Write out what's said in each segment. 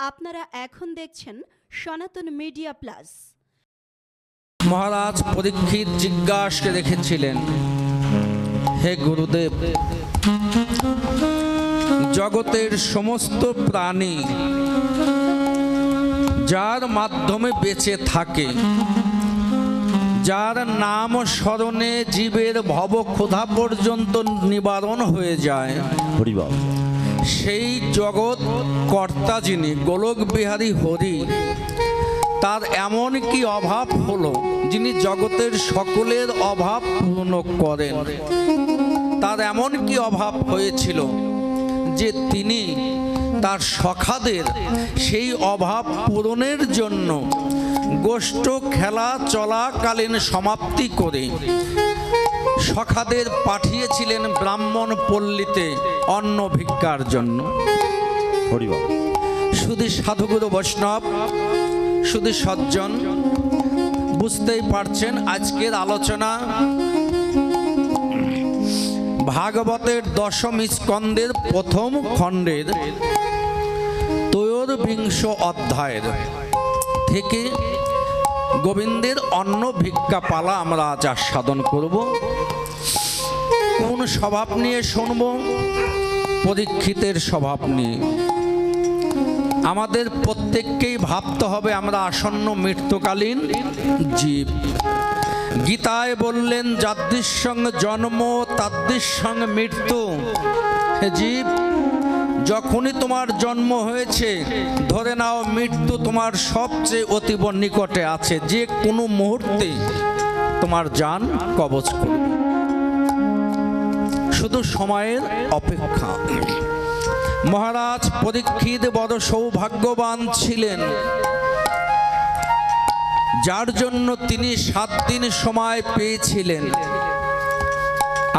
আপনারা এখন দেখছেন সনাতন মিডিয়া প্লাস। মহারাজ পরীক্ষিত জিজ্ঞাসা রেখেছিলেন, হে গুরুদেব, জগতের সমস্ত প্রাণী যার মাধ্যমে বেঁচে থাকে, যার নাম স্মরণে জীবের ভব ক্ষুধা পর্যন্ত নিবারণ হয়ে যায়, সেই জগৎ কর্তা যিনি গোলক বিহারী হরি, তার এমন কি অভাব হলো যিনি জগতের সকলের অভাব পূর্ণ করেন? তার এমন কি অভাব হয়েছিল যে তিনি তার সখাদের সেই অভাব পূরণের জন্য গোষ্ঠ খেলা চলাকালীন সমাপ্তি করে সখাদের পাঠিয়েছিলেন ব্রাহ্মণ পল্লীতে অন্ন ভিক্ষার জন্য। শুধু সাধুগুরু বৈষ্ণব, শুধু সজ্জন, বুঝতেই পারছেন আজকের আলোচনা ভাগবতের দশম স্কন্ধের প্রথম খণ্ডের ত্রয়োবিংশ অধ্যায়ের থেকে গোবিন্দের অন্ন ভিক্ষা পালা আমরা আজ আস্বাদন করব। কোন স্বভাব নিয়ে শুনব? পরীক্ষিতের স্বভাব নিয়ে। আমাদের প্রত্যেককেই ভাবতে হবে আমরা আসন্ন মৃত্যুকালীন জীব। গীতায় বললেন, যাদের সঙ্গে জন্ম তাদের সঙ্গে মৃত্যু। হে জীব, যখনই তোমার জন্ম হয়েছে ধরে নাও মৃত্যু তোমার সবচেয়ে অতীব নিকটে আছে, যে কোনো মুহূর্তে তোমার জান কবজ করবে, শুধু সময়ের অপেক্ষা। মহারাজ পরীক্ষিত বড় সৌভাগ্যবান ছিলেন, যার জন্য তিনি 7 দিন সময় পেয়েছিলেন।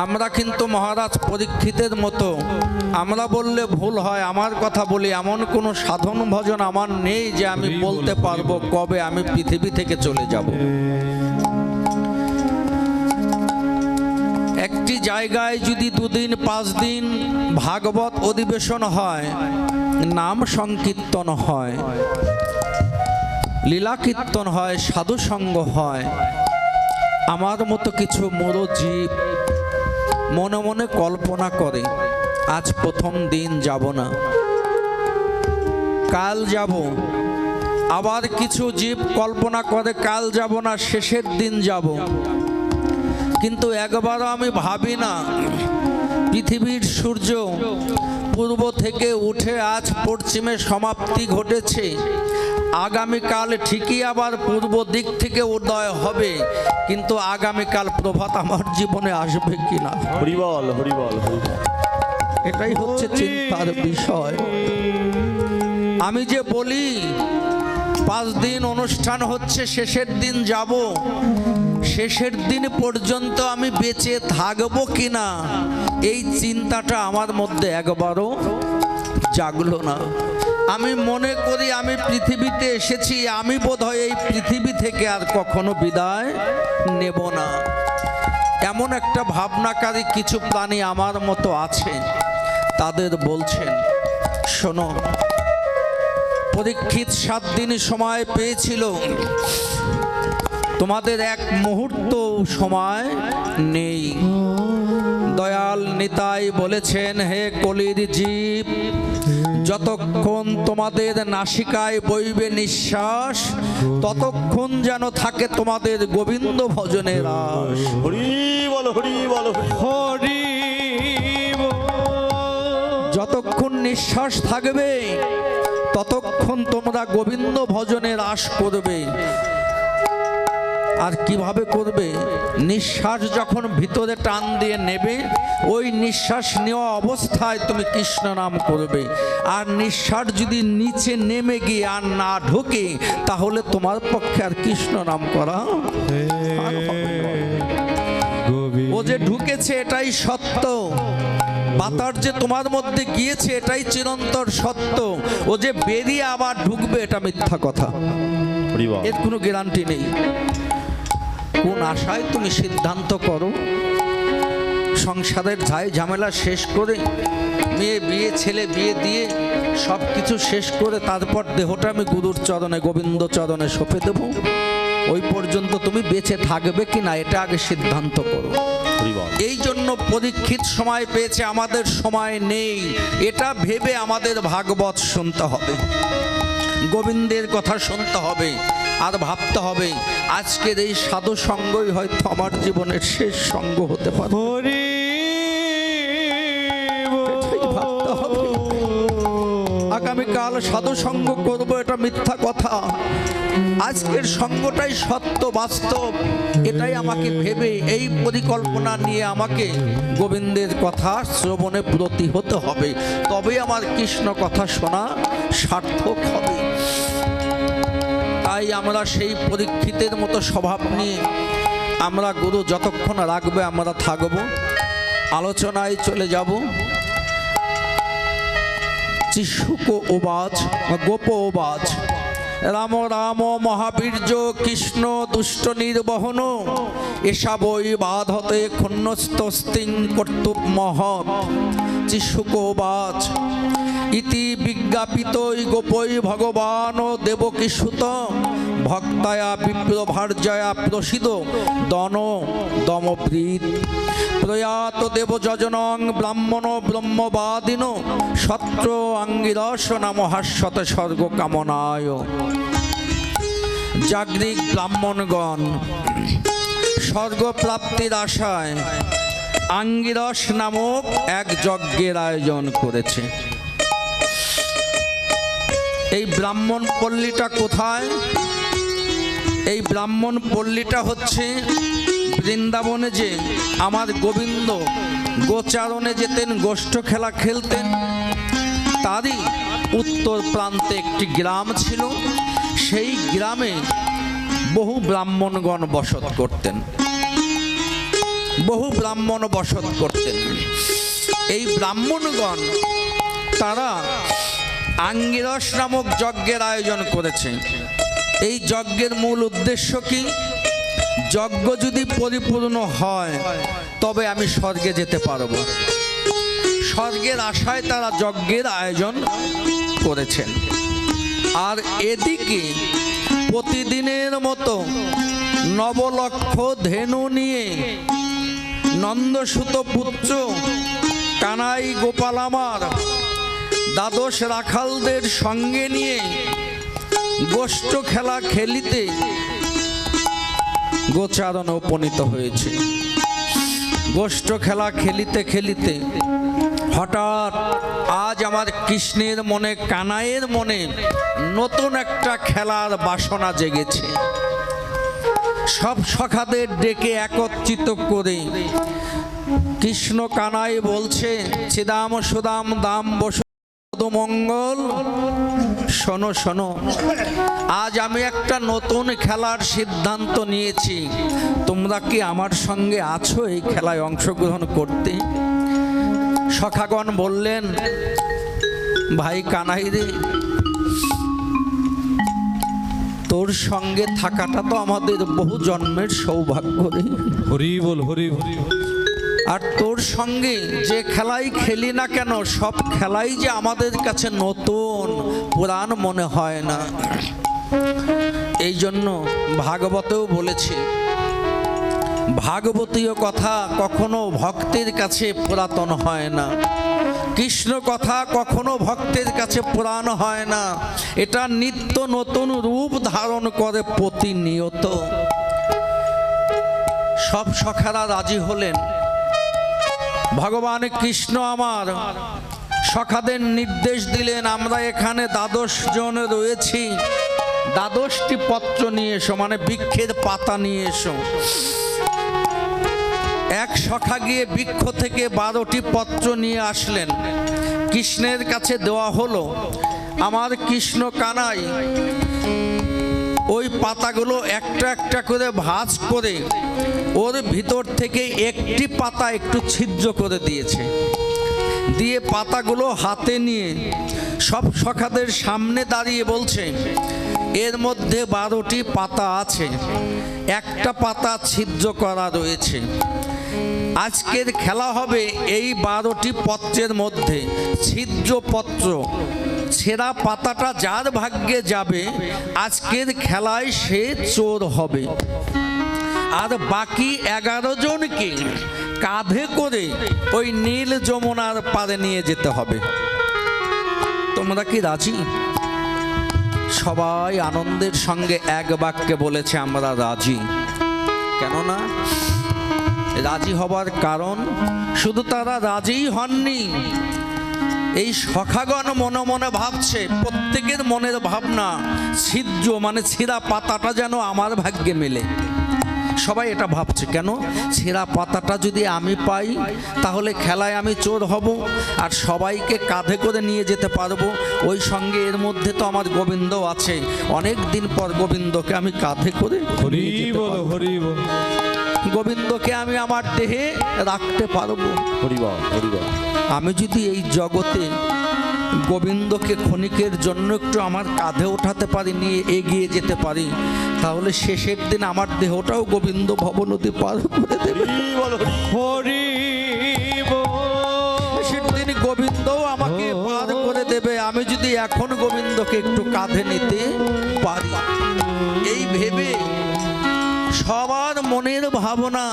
আমরা কিন্তু মহারাজ পরীক্ষিতের মতো, আমরা বললে ভুল হয়, আমার কথা বলি, এমন কোনো সাধন ভজন আমার নেই যে আমি বলতে পারবো কবে আমি পৃথিবী থেকে চলে যাব। একটি জায়গায় যদি 2 দিন 5 দিন ভাগবত অধিবেশন হয়, নাম সংকীর্তন হয়, লীলা কীর্তন হয়, সাধু সঙ্গ হয়, আমার মতো কিছু মূঢ় জীব মনে মনে কল্পনা করে আজ প্রথম দিন যাব না, কাল যাব। আবার কিছু জীব কল্পনা করে কাল যাব না, শেষের দিন যাব। কিন্তু একবারও আমি ভাবি না পৃথিবীর সূর্য পূর্ব থেকে উঠে আজ পশ্চিমে সমাপ্তি ঘটেছে, আগামীকাল ঠিকই আবার পূর্ব দিক থেকে উদয় হবে, কিন্তু আগামীকাল প্রভাত আমার জীবনে আসবে কিনা। হরিবল হরিবল হরিবল, এটাই হচ্ছে চিন্তার বিষয়। আমি যে বলি 5 দিন অনুষ্ঠান হচ্ছে, শেষের দিন যাব, শেষের দিন পর্যন্ত আমি বেঁচে থাকবো কিনা, এই চিন্তাটা আমার মধ্যে একবারও জাগলো না। আমি মনে করি আমি পৃথিবীতে এসেছি, আমি বোধহয় এই পৃথিবী থেকে আর কখনো বিদায় নেব না। এমন একটা ভাবনাকারী কিছু প্রাণী আমার মতো আছে, তাদের বলছেন, শোনো, পরীক্ষিত 7 দিন সময় পেয়েছিল, তোমাদের এক মুহূর্ত সময় নেই। দয়াল নিতাই বলেছেন, হে কলির জীব, যতক্ষণ তোমাদের নাসিকায় বইবে নিঃশ্বাস, ততক্ষণ যেন থাকে তোমাদের গোবিন্দ ভজনের আস। হরি বল হরি বল হরি, যতক্ষণ নিঃশ্বাস থাকবে ততক্ষণ তোমরা গোবিন্দ ভজনের আশ করবে। আর কিভাবে করবে? নিঃশ্বাস যখন ভিতরে টান দিয়ে নেবে, ওই নিঃশ্বাস নেওয়া অবস্থায় তুমি কৃষ্ণ নাম করবে। আর নিঃশ্বাস যদি নিচে নেমে গিয়ে আর না ঢোকে, তাহলে তোমার পক্ষে আর কৃষ্ণ নাম করা আর হবে না। ও যে ঢুকেছে এটাই সত্য, বাতাস যে তোমার মধ্যে গিয়েছে এটাই চিরন্তর সত্য, ও যে বেরিয়ে আবার ঢুকবে এটা মিথ্যা কথা, এর কোনো গ্যারান্টি নেই। কোন আশায় তুমি সিদ্ধান্ত করো সংসারের ঝাই ঝামেলা শেষ করে মেয়ে বিয়ে ছেলে বিয়ে দিয়ে সব কিছু শেষ করে তারপর দেহটা আমি গুরুর চরণে গোবিন্দ চরণে সঁপে দেব। ওই পর্যন্ত তুমি বেঁচে থাকবে কি না এটা আগে সিদ্ধান্ত করো। হরি বল। এই জন্য পরীক্ষিত সময় পেয়েছে, আমাদের সময় নেই, এটা ভেবে আমাদের ভাগবত শুনতে হবে, গোবিন্দের কথা শুনতে হবে, আর ভাবতে হবে আজকের এই সাধু সঙ্গই হয়তো আমার জীবনের শেষ সঙ্গ হতে পারে। হরি এটাই ভাবতে হবে। আগামীকাল সাধু সঙ্গ করবো এটা মিথ্যা কথা, আজকের সঙ্গটাই সত্য বাস্তব, এটাই আমাকে ভেবে এই পরিকল্পনা নিয়ে আমাকে গোবিন্দের কথা শ্রবণে ব্রতী হতে হবে, তবে আমার কৃষ্ণ কথা শোনা সার্থক হবে। তাই আমরা সেই পরীক্ষিতের মতো স্বভাব নিয়ে আমরা গুরু যতক্ষণ রাখবে আমরা থাকব, আলোচনায় চলে যাব। চিশুক ওবাচ গোপ ওবাচ রাম রাম মহাবীর্য কৃষ্ণ দুষ্ট নির্বহন এসা বই বাধতে ক্ষুণ্ণস্তস্তিং কর্তুব মহৎ। চিশুক ওবাচ ইতি বিজ্ঞাপিতই গোপৈ ভগবান দেবকীসুত ভক্তায়া বিপ্রভার্যয়া প্রসিদ দন দমপ্রীত প্রয়াত দেবযজনং ব্রাহ্মণ ব্রহ্মবাদিন সত্র আঙ্গিরস নাম হাস্যত স্বর্গ কামনায়। জাগরিক ব্রাহ্মণগণ স্বর্গপ্রাপ্তির আশায় আঙ্গিরস নামক এক যজ্ঞের আয়োজন করেছে। এই ব্রাহ্মণ পল্লীটা কোথায়? এই ব্রাহ্মণ পল্লীটা হচ্ছে বৃন্দাবনে যে আমার গোবিন্দ গোচারণে যেতেন, গোষ্ঠ খেলা খেলতেন, তারই উত্তর প্রান্তে একটি গ্রাম ছিল। সেই গ্রামে বহু ব্রাহ্মণগণ বসত করতেন, বহু ব্রাহ্মণ বসত করতেন। এই ব্রাহ্মণগণ তারা আঙ্গিরস নামক যজ্ঞের আয়োজন করেছে। এই যজ্ঞের মূল উদ্দেশ্য কি? যজ্ঞ যদি পরিপূর্ণ হয় তবে আমি স্বর্গে যেতে পারব, স্বর্গের আশায় তারা যজ্ঞের আয়োজন করেছেন। আর এদিকে প্রতিদিনের মতো নবলক্ষ ধেনু নিয়ে নন্দসুত পুত্র কানাই গোপাল আমার দ্বাদশ রাখালদের সঙ্গে নিয়ে গোষ্ঠ খেলা খেলিতে গোচারণে উপনীত হয়েছে। গোষ্ঠ খেলা খেলিতে খেলিতে হঠাৎ আজ আমার কৃষ্ণের মনে, কানাইয়ের মনে নতুন একটা খেলার বাসনা জেগেছে। সব সখাদের ডেকে একত্রিত করে কৃষ্ণ কানাই বলছে, চিদাম সুদাম দাম বসু মঙ্গল, শোনো শোনো, আজ আমি একটা নতুন খেলার সিদ্ধান্ত নিয়েছি, তোমরা কি আমার সঙ্গে আছো এই খেলায় অংশগ্রহণ করতে? সখাগণ বললেন, ভাই কানাই রে, তোর সঙ্গে থাকাটা তো আমাদের বহু জন্মের সৌভাগ্য রে। হরি বল, হরি হরি। আর তোর সঙ্গে যে খেলাই খেলি না কেন, সব খেলাই যে আমাদের কাছে নতুন, পুরাণ মনে হয় না। এই জন্য ভাগবতেও বলেছে, ভাগবতীয় কথা কখনো ভক্তের কাছে পুরাতন হয় না, কৃষ্ণ কথা কখনো ভক্তের কাছে পুরাণ হয় না, এটা নিত্য নতুন রূপ ধারণ করে প্রতিনিয়ত। সব সখারা রাজি হলেন। ভগবান কৃষ্ণ আমার সখাদের নির্দেশ দিলেন, আমরা এখানে 12 জন রয়েছি, 12টি পত্র নিয়ে এসো, মানে বৃক্ষের পাতা নিয়ে এসো। এক সখা গিয়ে বৃক্ষ থেকে 12টি পত্র নিয়ে আসলেন, কৃষ্ণের কাছে দেওয়া হলো। আমার কৃষ্ণ কানাই ওই পাতাগুলো একটা একটা করে ভাঁজ করে ওর ভিতর থেকে একটি পাতা একটু ছিদ্র করে দিয়েছে, দিয়ে পাতাগুলো হাতে নিয়ে সব সখাদের সামনে দাঁড়িয়ে বলছে, এর মধ্যে 12টি পাতা আছে, একটা পাতা ছিদ্র করা রয়েছে, আজকের খেলা হবে এই 12টি পত্রের মধ্যে। ছিদ্র পত্র, ছেঁড়া পাতাটা যার ভাগ্যে যাবে আজকের খেলায় সে চোর হবে। আর বাকি 11 জনকে কাঁধে করে ওই নীল যমুনার পারে নিয়ে যেতে হবে। তোমরা কি রাজি? সবাই আনন্দের সঙ্গে এক বাক্যে বলেছে আমরা রাজি। কেননা রাজি হবার কারণ, শুধু তারা রাজিই হননি, এই সখাগণ মনে মনে ভাবছে, প্রত্যেকের মনের ভাবনা ছিদ্র মানে ছেঁড়া পাতাটা যেন আমার ভাগ্যে মেলে। সবাই এটা ভাবছে, কেন ছেঁড়া পাতাটা যদি আমি পাই তাহলে খেলায় আমি চোর হব আর সবাইকে কাঁধে করে নিয়ে যেতে পারবো। ওই সঙ্গে এর মধ্যে তো আমার গোবিন্দ আছে, অনেক দিন পর গোবিন্দকে আমি কাঁধে করে হরি বল হরি বল গোবিন্দকে আমি আমার দেহে রাখতে পারবো। হরি বল হরি বল। আমি যদি এই জগতে গোবিন্দকে ক্ষণিকের জন্য একটু আমার কাঁধে ওঠাতে পারি, নিয়ে এগিয়ে যেতে পারি, তাহলে শেষের দিন আমার দেহটাও গোবিন্দ ভবনদী পার করে দেবে। হরি বল। শেষের দিন গোবিন্দও আমাকে পার করে দেবে আমি যদি এখন গোবিন্দকে একটু কাঁধে নিতে পারি। এই ভেবে সবার মনের ভাবনা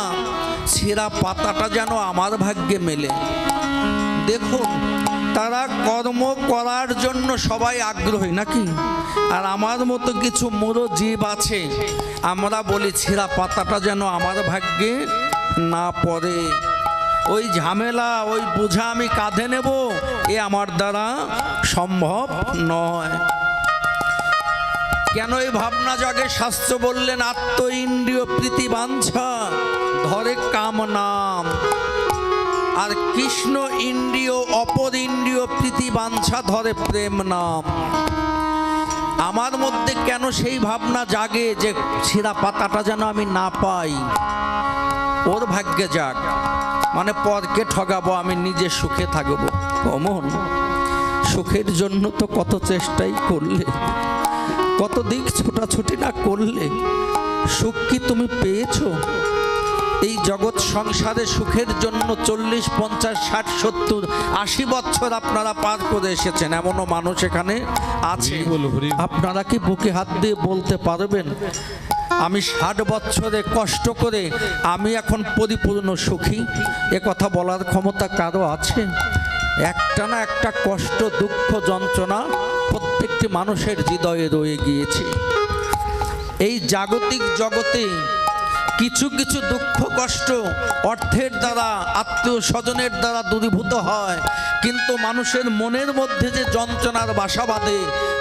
ছেঁড়া পাতাটা যেন আমার ভাগ্যে মেলে। দেখুন, তারা কর্ম করার জন্য সবাই আগ্রহী নাকি? আর আমার মতো কিছু মূঢ় জীব আছে, আমরা বলি ছেঁড়া পাতাটা যেন আমার ভাগ্যে না পড়ে। ওই ঝামেলা, ওই বোঝা আমি কাঁধে নেব, এ আমার দ্বারা সম্ভব নয়। কেন এই ভাবনা জাগে? শাস্ত্র বললেন আত্ম ইন্দ্রিয় প্রীতি বাঞ্ছা ধরে কাম নাম, আর কৃষ্ণ ইন্দ্রিয় অপর ইন্দ্রিয় প্রীতি বাঞ্ছা ধরে প্রেম নাম। আমার মধ্যে কেন সেই ভাবনা জাগে যে ছেঁড়া পাতাটা যেন আমি না পাই, ওর ভাগ্যে যাক, মানে পরকে ঠগাবো, আমি নিজে সুখে থাকবো। অমন সুখের জন্য তো কত চেষ্টাই করলে, কত দিক ছোটাছুটি না করলে, সুখ কি তুমি পেয়েছো? এই জগৎ সংসারে সুখের জন্য 40, 50, 60, 70, 80 বছর আপনারা পার করে এসেছেন, এমনও মানুষ এখানে আছে। আপনারা কি বুকে হাত দিয়ে বলতে পারবেন আমি 60 বছরে কষ্ট করে আমি এখন পরিপূর্ণ সুখী? এ কথা বলার ক্ষমতা কারো আছে? একটা না একটা কষ্ট, দুঃখ, যন্ত্রণা প্রত্যেকটি মানুষের হৃদয়ে রয়ে গিয়েছে। এই জাগতিক জগতে কিছু কিছু দুঃখ কষ্ট অর্থের দ্বারা, আত্মীয় স্বজনের দ্বারা দূরীভূত হয়, কিন্তু মানুষের মনের মধ্যে যে যন্ত্রণার বাসা বাঁধে,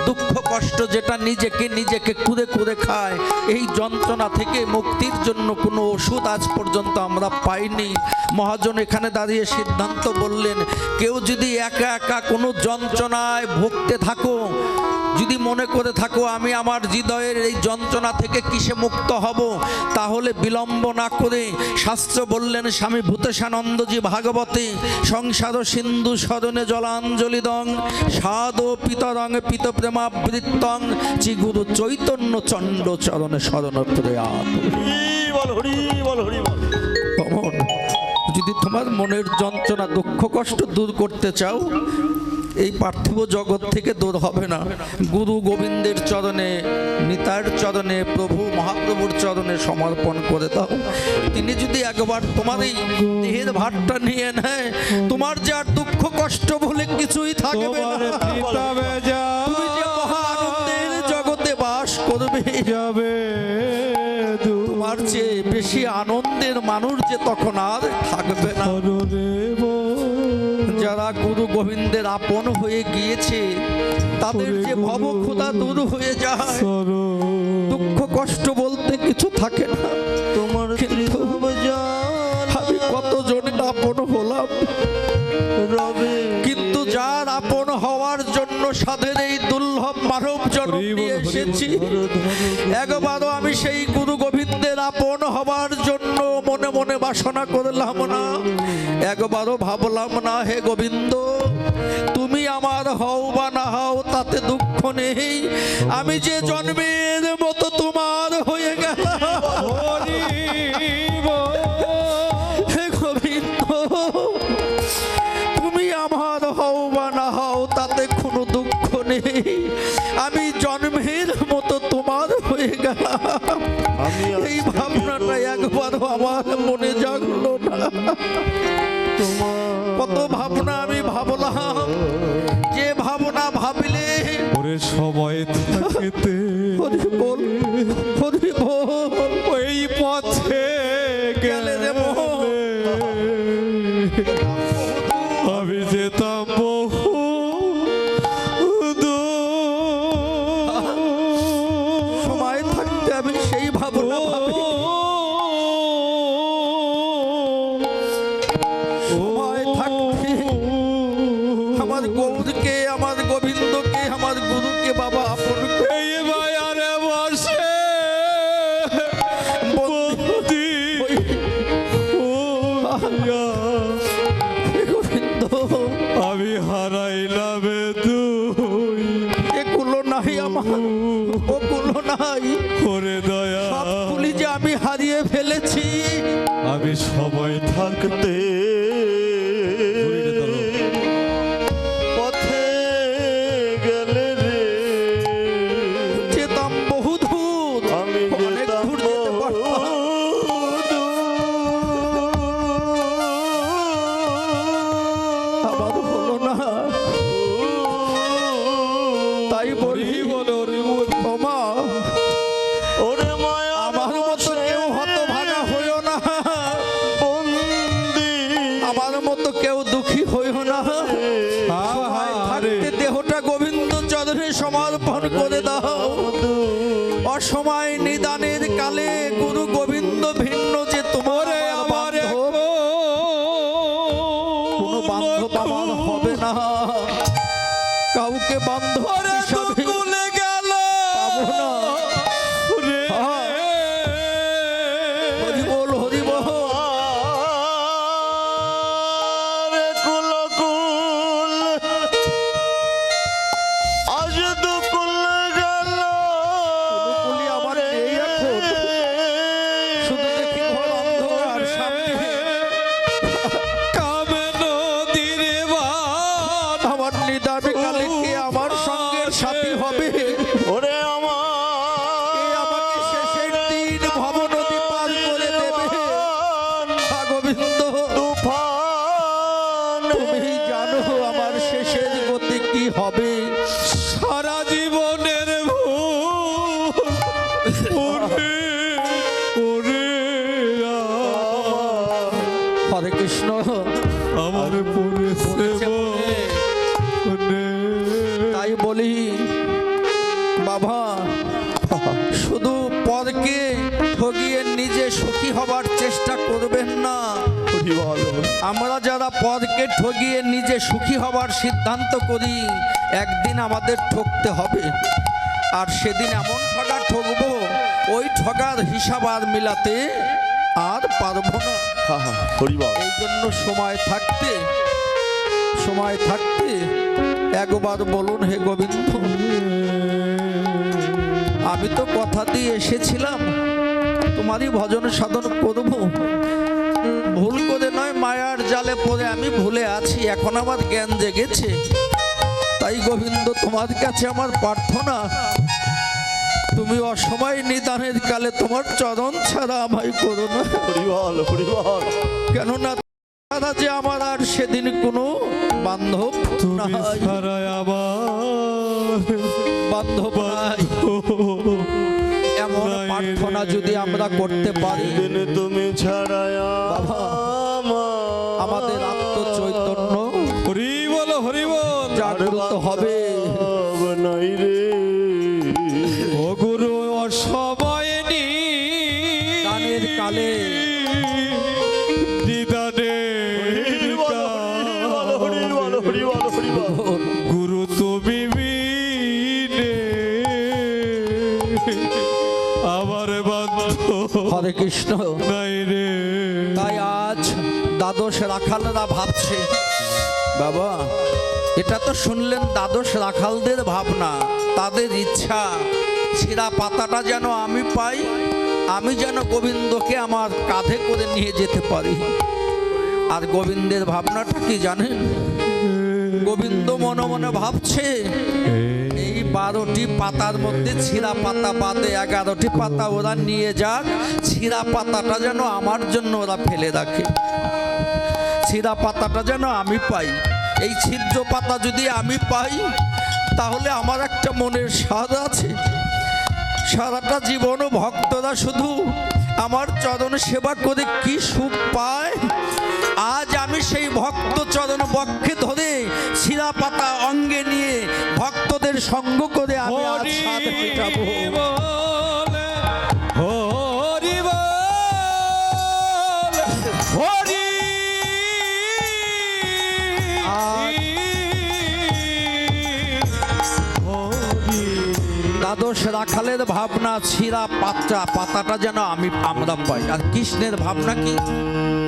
দুঃখ কষ্ট যেটা নিজেকে নিজেকে কুরে কুরে খায়, এই যন্ত্রণা থেকে মুক্তির জন্য কোনো ওষুধ আজ পর্যন্ত আমরা পাইনি। মহাজন এখানে দাঁড়িয়ে সিদ্ধান্ত বললেন, কেউ যদি একা একা কোনো যন্ত্রণায় ভুগতে থাকো, যদি মনে করে থাকো আমি আমার হৃদয়ের এই যন্ত্রণা থেকে কিসে মুক্ত হব, তাহলে বিলম্ব না করে শাস্ত্র বললেন, স্বামী ভূতেশানন্দজি ভাগবতে, সংসার সিন্ধু সদনে জলাঞ্জলি দং সাধ পিতরং পিত প্রেমাবৃত্তং চিগুরু চৈতন্য চণ্ড চরণে শরণ প্রয়াত। যদি তোমার মনের যন্ত্রণা দুঃখ কষ্ট দূর করতে চাও, এই পার্থিব জগৎ থেকে দূর হবে না, গুরু গোবিন্দের চরণে, নিতাইর চরণে, প্রভু মহাপ্রভুর চরণে সমর্পণ করে দাও। তিনি যদি একবার তোমার এই দেহের ভারটা নিয়ে নেয়, তোমার যে আর দুঃখ কষ্ট বলে কিছুই থাকবে না। তুমি যে মহা আনন্দের জগতে বাস করবে, তোমার চেয়ে বেশি আনন্দের মানুষ যে তখন আর থাকবে না। যারা গুরু গোবিন্দের আপন হয়ে গিয়েছে, তাদের যে ভব ক্ষুধা দূর হয়ে যায়, দুঃখ কষ্ট বলতে কিছু থাকে না। তোমার আমি কতজনের আপন হলাম, কিন্তু যার আপন হওয়ার জন্য সাধের এই দুর্লভ মানব জন্ম নিয়ে এসেছি, একবারও আমি সেই গুরু গোবিন্দের আপন হবার জন্য মনে মনে বাসনা করলাম না, একবারও ভাবলাম না হে গোবিন্দ তুমি আমার হও বা না হও তাতে দুঃখ নেই, আমি যে জন্মের মতো তোমার হয়ে গেলাম। হে গোবিন্দ আমি জন্মের মতো তোমার হয়ে গেলাম। আমি এই ভাবনাটা একবারও আমার মনে জাগলো না। কত ভাবনা আমি ভাবলাম, যে ভাবনা ভাবিলে ওরে সময় থাকিতে হরি বল, হরি বল, ওই পথে গেলে রে মোহন। আমি যেতাম বহু দূর। সময় থাকতে আমি সেই ভাবনা ভাবি, সময় থাকতে আমার গৌরকে, আমার গোবিন্দকে, আমার গুরুকে বাবা আপন করে এই বায়ারে বসে বন্দি হইয়া গোবিন্দ আমি হারাইলাম তুই এগুলো নাই আমার, ওগুলো নাই, করে দয়া সবগুলি যে আমি হারিয়ে ফেলেছি। আমি সময় থাকতে পথে গেলে রে যেতাম বহু দূর, আমি অনেক যেতাম দূর যেতে পারতাম। আমার হলো না, তাই বলি বলো রে ক্ষমা, ওরে মায়া আমার মতো কেউ হতভাগা হইও না, বন্দি আমার মতো কেউ দুঃখী হইও না। সময় থাকতে দেহটা গোবিন্দ চরণে সমর্পণ করে দাও। অসময় নিদানের কালে গুরু গোবিন্দ ভিন্ন যে তোমার আমার বান্ধব, কোনো বান্ধব আমার হবে না, কাউকে বান্ধব হিসাবে পাবো না। হরি বল, হরি বল। রে কুলকুল আজ দুকুল গেল কুলকুলি আমার নেই এখন, শুধু দেখি ঘর অন্ধকার সামনে। কামে নদীর বান আমার নিদান কালে কে আমার সঙ্গের সাথী হবে? ওরে কে আমার আমাকে শেষের দিন ভবনদী পার করে দেবে? হা গোবিন্দ, তুফান তুমি জানো আমার শেষের গতি কি হবে। সারা জীবনের ভুল ওরে ওরে হরে কৃষ্ণ, আমার পড়েছে মনে। তাই বলি বাবা, শুধু পরকে ঠগিয়ে নিজে সুখী হবার চেষ্টা করবেন না। আমরা যারা পরকে ঠগিয়ে নিজে সুখী হবার সিদ্ধান্ত করি, একদিন আমাদের ঠকতে হবে। আর সেদিন এমন ঠগা ঠকবো, ওই ঠগার হিসাব আর মিলাতে আর পারবো না। এই জন্য সময় থাকতে একবার বলুন, হে গোবিন্দ, আমি তো কথা দিয়ে এসেছিলাম তোমারই ভজন সাধন করব, ভুল করে নয়, মায়ার জালে পড়ে আমি ভুলে আছি, এখন আমার জ্ঞান জেগেছে। তাই গোবিন্দ, তোমার কাছে আমার প্রার্থনা, তুমি অসময় নিদানের কালে তোমার চরণ ছাড়া আমায় করো না। কেননা তারা যে আমার আর সেদিন কোনো বান্ধব তুমি নাই, ছাড়াই আমার বান্ধব নাই। এমন প্রার্থনা যদি আমরা করতে পারি, তুমি ছাড়াই বাবা, আমাদের আত্মচৈতন্য হরি বল হরি বল। জাগ্রত হবে। নাই রে ও গুরু অসময় দানের কালে গুরু তুমি বিনে আমার বান্ধব হরে কৃষ্ণ। নাই রে। তাই আজ দ্বাদশ রাখালরা ভাবছে, বাবা এটা তো শুনলেন দ্বাদশ রাখালদের ভাবনা, তাদের ইচ্ছা ছিঁড়া পাতাটা যেন আমি পাই, আমি যেন গোবিন্দকে আমার কাঁধে করে নিয়ে যেতে পারি। আর গোবিন্দের ভাবনাটা কি জানেন? গোবিন্দ মনে মনে ভাবছে, এই 12টি পাতার মধ্যে ছিঁড়া পাতা বাদে 11টি পাতা ওরা নিয়ে যাক, ছিঁড়া পাতাটা যেন আমার জন্য ওরা ফেলে রাখে, ছিঁড়া পাতাটা যেন আমি পাই। এই ছিদ্র পাতা যদি আমি পাই তাহলে আমার একটা মনের স্বাদ আছে। সারাটা জীবনও ভক্তরা শুধু আমার চরণ সেবা করে কি সুখ পায়, আজ আমি সেই ভক্ত চরণ বক্ষে ধরে শিরা পাতা অঙ্গে নিয়ে ভক্তদের সঙ্গ করে আমি আজ স্বাদ মেটাবো। হরি বল, হরি দ্বাদশ রাখালের ভাবনা শিরা পাতাটা যেন আমরা পাই, আর কৃষ্ণের ভাবনা কি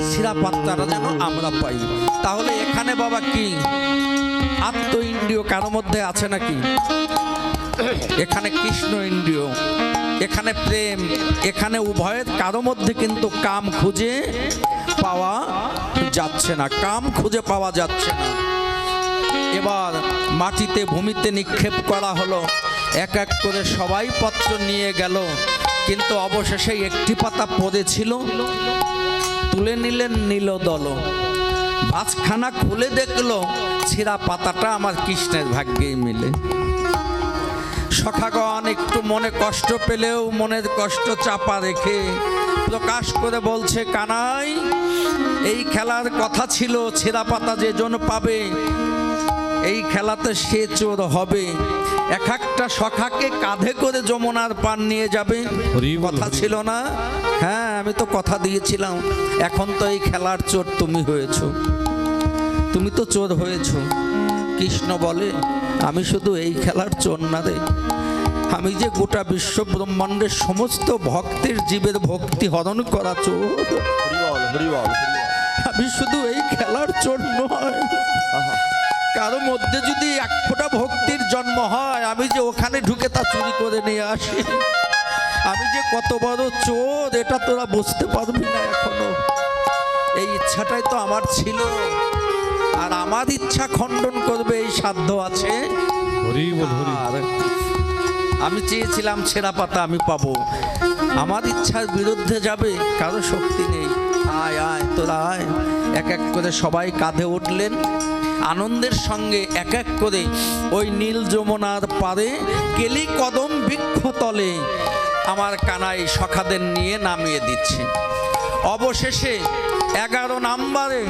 শিরা পাতাটা যেন আমরা পাই। তাহলে এখানে বাবা কি আত্ম ইন্দ্রিয় কারো মধ্যে আছে নাকি? এখানে কৃষ্ণ ইন্দ্রিয়, এখানে প্রেম, এখানে উভয়ের কারো মধ্যে কিন্তু কাম খুঁজে পাওয়া যাচ্ছে না, কাম খুঁজে পাওয়া যাচ্ছে না। এবার মাটিতে ভূমিতে নিক্ষেপ করা হলো, এক এক করে সবাই পত্র নিয়ে গেল, কিন্তু অবশেষে একটি পাতা পড়েছিল, তুলে নিলেন নীলদল। ভাঁজখানা খুলে দেখলো ছিঁড়া পাতাটা আমার কৃষ্ণের ভাগ্যেই মিলে। সখাগণ একটু মনে কষ্ট পেলেও মনের কষ্ট চাপা রেখে প্রকাশ করে বলছে, কানাই এই খেলার কথা ছিল, ছিঁড়া পাতা যে জন পাবে এই খেলাতে সে চোর হবে। এক একটা সখাকে কাঁধে করে যমুনার পান নিয়ে যাবে, কথা ছিল না? হ্যাঁ, আমি তো কথা দিয়েছিলাম। এখন তো এই খেলার চোর তুমি হয়েছো, তুমি তো চোর হয়েছো। কৃষ্ণ বলে, আমি শুধু এই খেলার চোর না রে, আমি যে গোটা বিশ্ব ব্রহ্মাণ্ডের সমস্ত ভক্তের জীবের ভক্তি হরণ করা চোর। আমি শুধু এই খেলার চোর নয়, কারো মধ্যে যদি এক ফোঁটা ভক্তির জন্ম হয় আমি যে ওখানে ঢুকে তা চুরি করে নিয়ে আসি। আমি যে কত বড় চোর এটা তোরা বুঝতে পারবি না এখনো। এই ইচ্ছাটাই তো আমার ছিল, আর আমার ইচ্ছা খণ্ডন করবে এই সাধ্য আছে। আর আমি চেয়েছিলাম ছেঁড়া পাতা আমি পাবো, আমার ইচ্ছার বিরুদ্ধে যাবে কারো শক্তি নেই। আয় আয় তোরা আয়। এক এক করে সবাই কাঁধে উঠলেন, আনন্দের সঙ্গে এক এক করে ওই নীল যমুনার পারে কেলি কদম বৃক্ষতলে আমার কানাই সখাদের নিয়ে নামিয়ে দিচ্ছে। অবশেষে 11 নম্বরে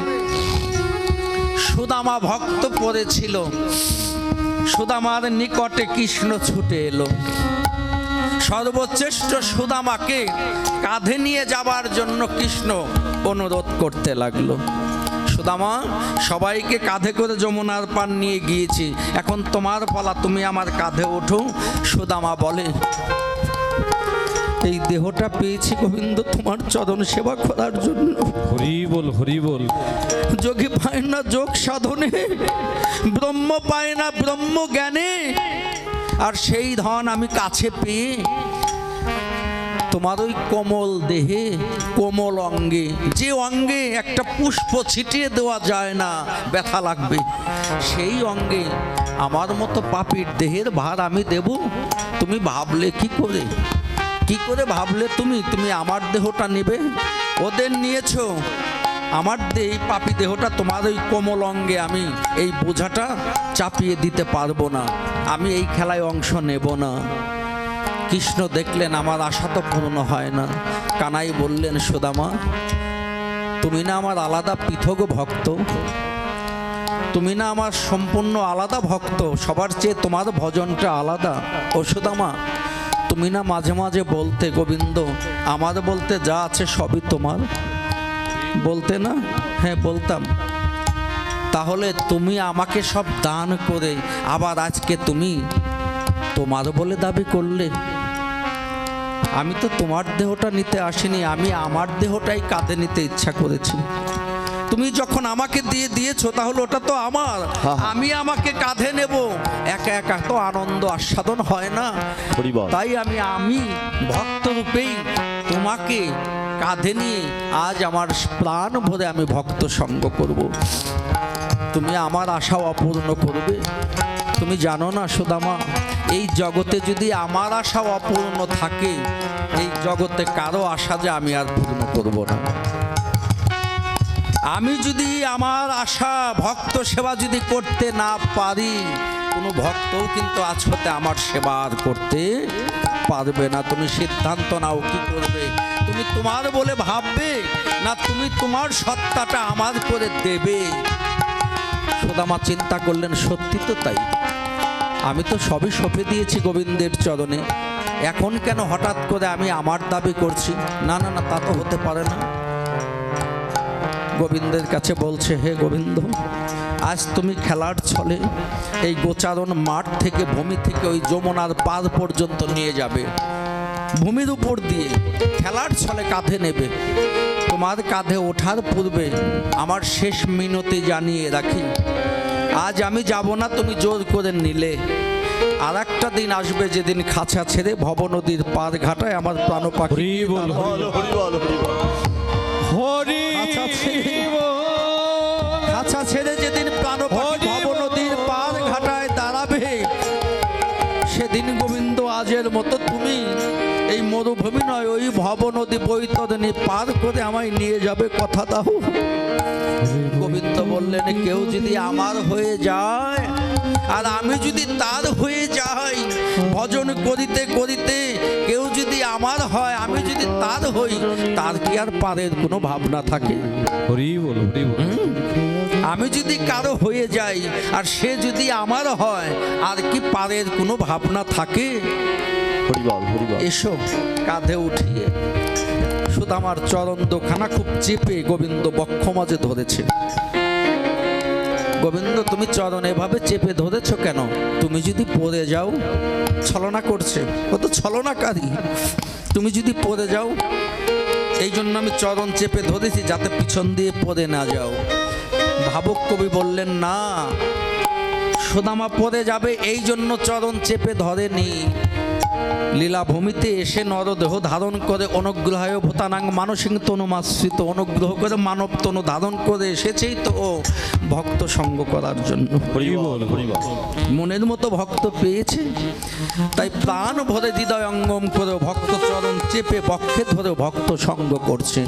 সুদামা ভক্ত পড়েছিল, সুদামার নিকটে কৃষ্ণ ছুটে এলো। সর্বশ্রেষ্ঠ সুদামাকে কাঁধে নিয়ে যাবার জন্য কৃষ্ণ অনুরোধ করতে লাগলো, সুদামা সবাইকে কাঁধে করে যমুনার পান নিয়ে গিয়েছি, এখন তোমার পালা, তুমি আমার কাঁধে ওঠো। সুদামা বলে, এই দেহটা পেয়েছি গোবিন্দ তোমার চরণ সেবা করার জন্য। হরি বল, হরি বল। যোগী পায় না যোগ সাধনে, ব্রহ্ম পায় না ব্রহ্ম জ্ঞানে, আর সেই ধন আমি কাছে পেয়ে তোমার ওই কোমল দেহে কোমল অঙ্গে, যে অঙ্গে একটা পুষ্প ছিটিয়ে দেওয়া যায় না ব্যথা লাগবে, সেই অঙ্গে আমার মতো পাপীর দেহের ভার আমি দেব? তুমি ভাবলে কি করে, কি করে ভাবলে তুমি আমার দেহটা নেবে? ওদের নিয়েছো, আমার এই পাপী দেহটা তোমার ওই কোমল অঙ্গে আমি এই বোঝাটা চাপিয়ে দিতে পারবো না, আমি এই খেলায় অংশ নেব না। কৃষ্ণ দেখলেন আমার আশা তো পূর্ণ হয় না। কানাই বললেন, সুদামা তুমি না আমার আলাদা পৃথক ভক্ত, তুমি না আমার সম্পূর্ণ আলাদা ভক্ত, সবার চেয়ে তোমার ভজনটা আলাদা। ও সুদামা তুমি না মাঝে মাঝে বলতে, গোবিন্দ আমার বলতে যা আছে সবই তোমার, বলতে না? হ্যাঁ বলতাম। তাহলে তুমি আমাকে সব দান করে আবার আজকে তুমি তোমার বলে দাবি করলে? আমি তো তোমার দেহটা নিতে আসিনি, আমি আমার দেহটাই কাঁধে নিতে ইচ্ছা করেছি। তুমি যখন আমাকে দিয়ে দিয়েছো তাহলে ওটা তো আমার, আমি আমাকে কাঁধে নেব, একা একা তো আনন্দ আস্বাদন হয় না। তাই আমি ভক্ত রূপেই তোমাকে কাঁধে নিয়ে আজ আমার প্রাণ ভরে আমি ভক্ত সঙ্গ করব। তুমি আমার আশাও অপূর্ণ করবে। তুমি জানো না সুদামা, এই জগতে যদি আমার আশা অপূর্ণ থাকে, এই জগতে কারো আশা যে আমি আর পূর্ণ করব না। আমি যদি আমার আশা ভক্ত সেবা যদি করতে না পারি, কোনো ভক্তও কিন্তু আজ হতে আমার সেবা আর করতে পারবে না। তুমি সিদ্ধান্ত নাও কি করবে। তুমি তোমার বলে ভাববে, না তুমি তোমার সত্তাটা আমার করে দেবে। সুদামা চিন্তা করলেন, সত্যি তো তাই, আমি তো সবই সঁপে দিয়েছি গোবিন্দের চরণে, এখন কেন হঠাৎ করে আমি আমার দাবি করছি? না না না, তা তো হতে পারে না। গোবিন্দের কাছে বলছে, হে গোবিন্দ, আজ তুমি খেলার ছলে এই গোচারণ মাঠ থেকে, ভূমি থেকে ওই যমুনার পার পর্যন্ত নিয়ে যাবে। ভূমির উপর দিয়ে খেলার ছলে কাঁধে নেবে। তোমার কাঁধে ওঠার পূর্বে আমার শেষ মিনতি জানিয়ে রাখি, আজ আমি যাব না, তুমি জোর করে নিলে। আর একটা দিন আসবে যেদিন খাঁচা ছেড়ে ভব নদীর পার ঘাটায় আমার প্রাণ পাখি হরি বল, বল, হরি বল, হরি বল। হরি আচ্ছা, বল। খাঁচা ছেড়ে যেদিন প্রাণ পাখি ভব নদীর পার ঘাটায় দাঁড়াবে, সেদিন গোবিন্দ আজের মতো তুমি এই মরুভূমি নয়, ওই ভব নদী বৈতরণী পার করে আমায় নিয়ে যাবে, কথা দাও। গোবিন্দ বললেন, কেউ যদি আমার হয়ে যায় আর আমি যদি তার হয়ে যাই, ভজন করিতে করিতে কেউ যদি আমার হয়, আমি যদি তার হই, তার কি আর পারের কোনো ভাবনা থাকে? হরি বল, হরি বল। আমি যদি কারো হয়ে যাই আর সে যদি আমার হয়, আর কি পারের কোনো ভাবনা থাকে? হরি বল, হরি বল। এসো, কাঁধে উঠিয়ে সুদামার চরণ দুখানা খুব চেপে গোবিন্দ বক্ষ মাঝে ধরেছে। গোবিন্দ, তুমি চরণ এভাবে চেপে ধরেছো কেন? তুমি যদি পড়ে যাও, ছলনা করছে, ও তো ছলনাকারী। তুমি যদি পড়ে যাও, এই জন্য আমি চরণ চেপে ধরেছি, যাতে পিছন দিয়ে পড়ে না যাও। ভাবক কবি বললেন, না, সুদামা পড়ে যাবে এই জন্য চরণ চেপে ধরেনি। লীলাভূমিতে এসে নরদেহ ধারণ করে অনুগ্রহায় ভূতানাং মানসিং তনুমাশ্রিত, অনুগ্রহ করে মানব তনু ধারণ করে এসেছেই তো ও ভক্ত সঙ্গ করার জন্য। হরি বল, হরি বল। মনের মতো ভক্ত পেয়েছে, তাই প্রাণ ভরে হৃদয় অঙ্গম করে ভক্ত চরণ চেপে বক্ষে ধরে ভক্ত সঙ্গ করছে।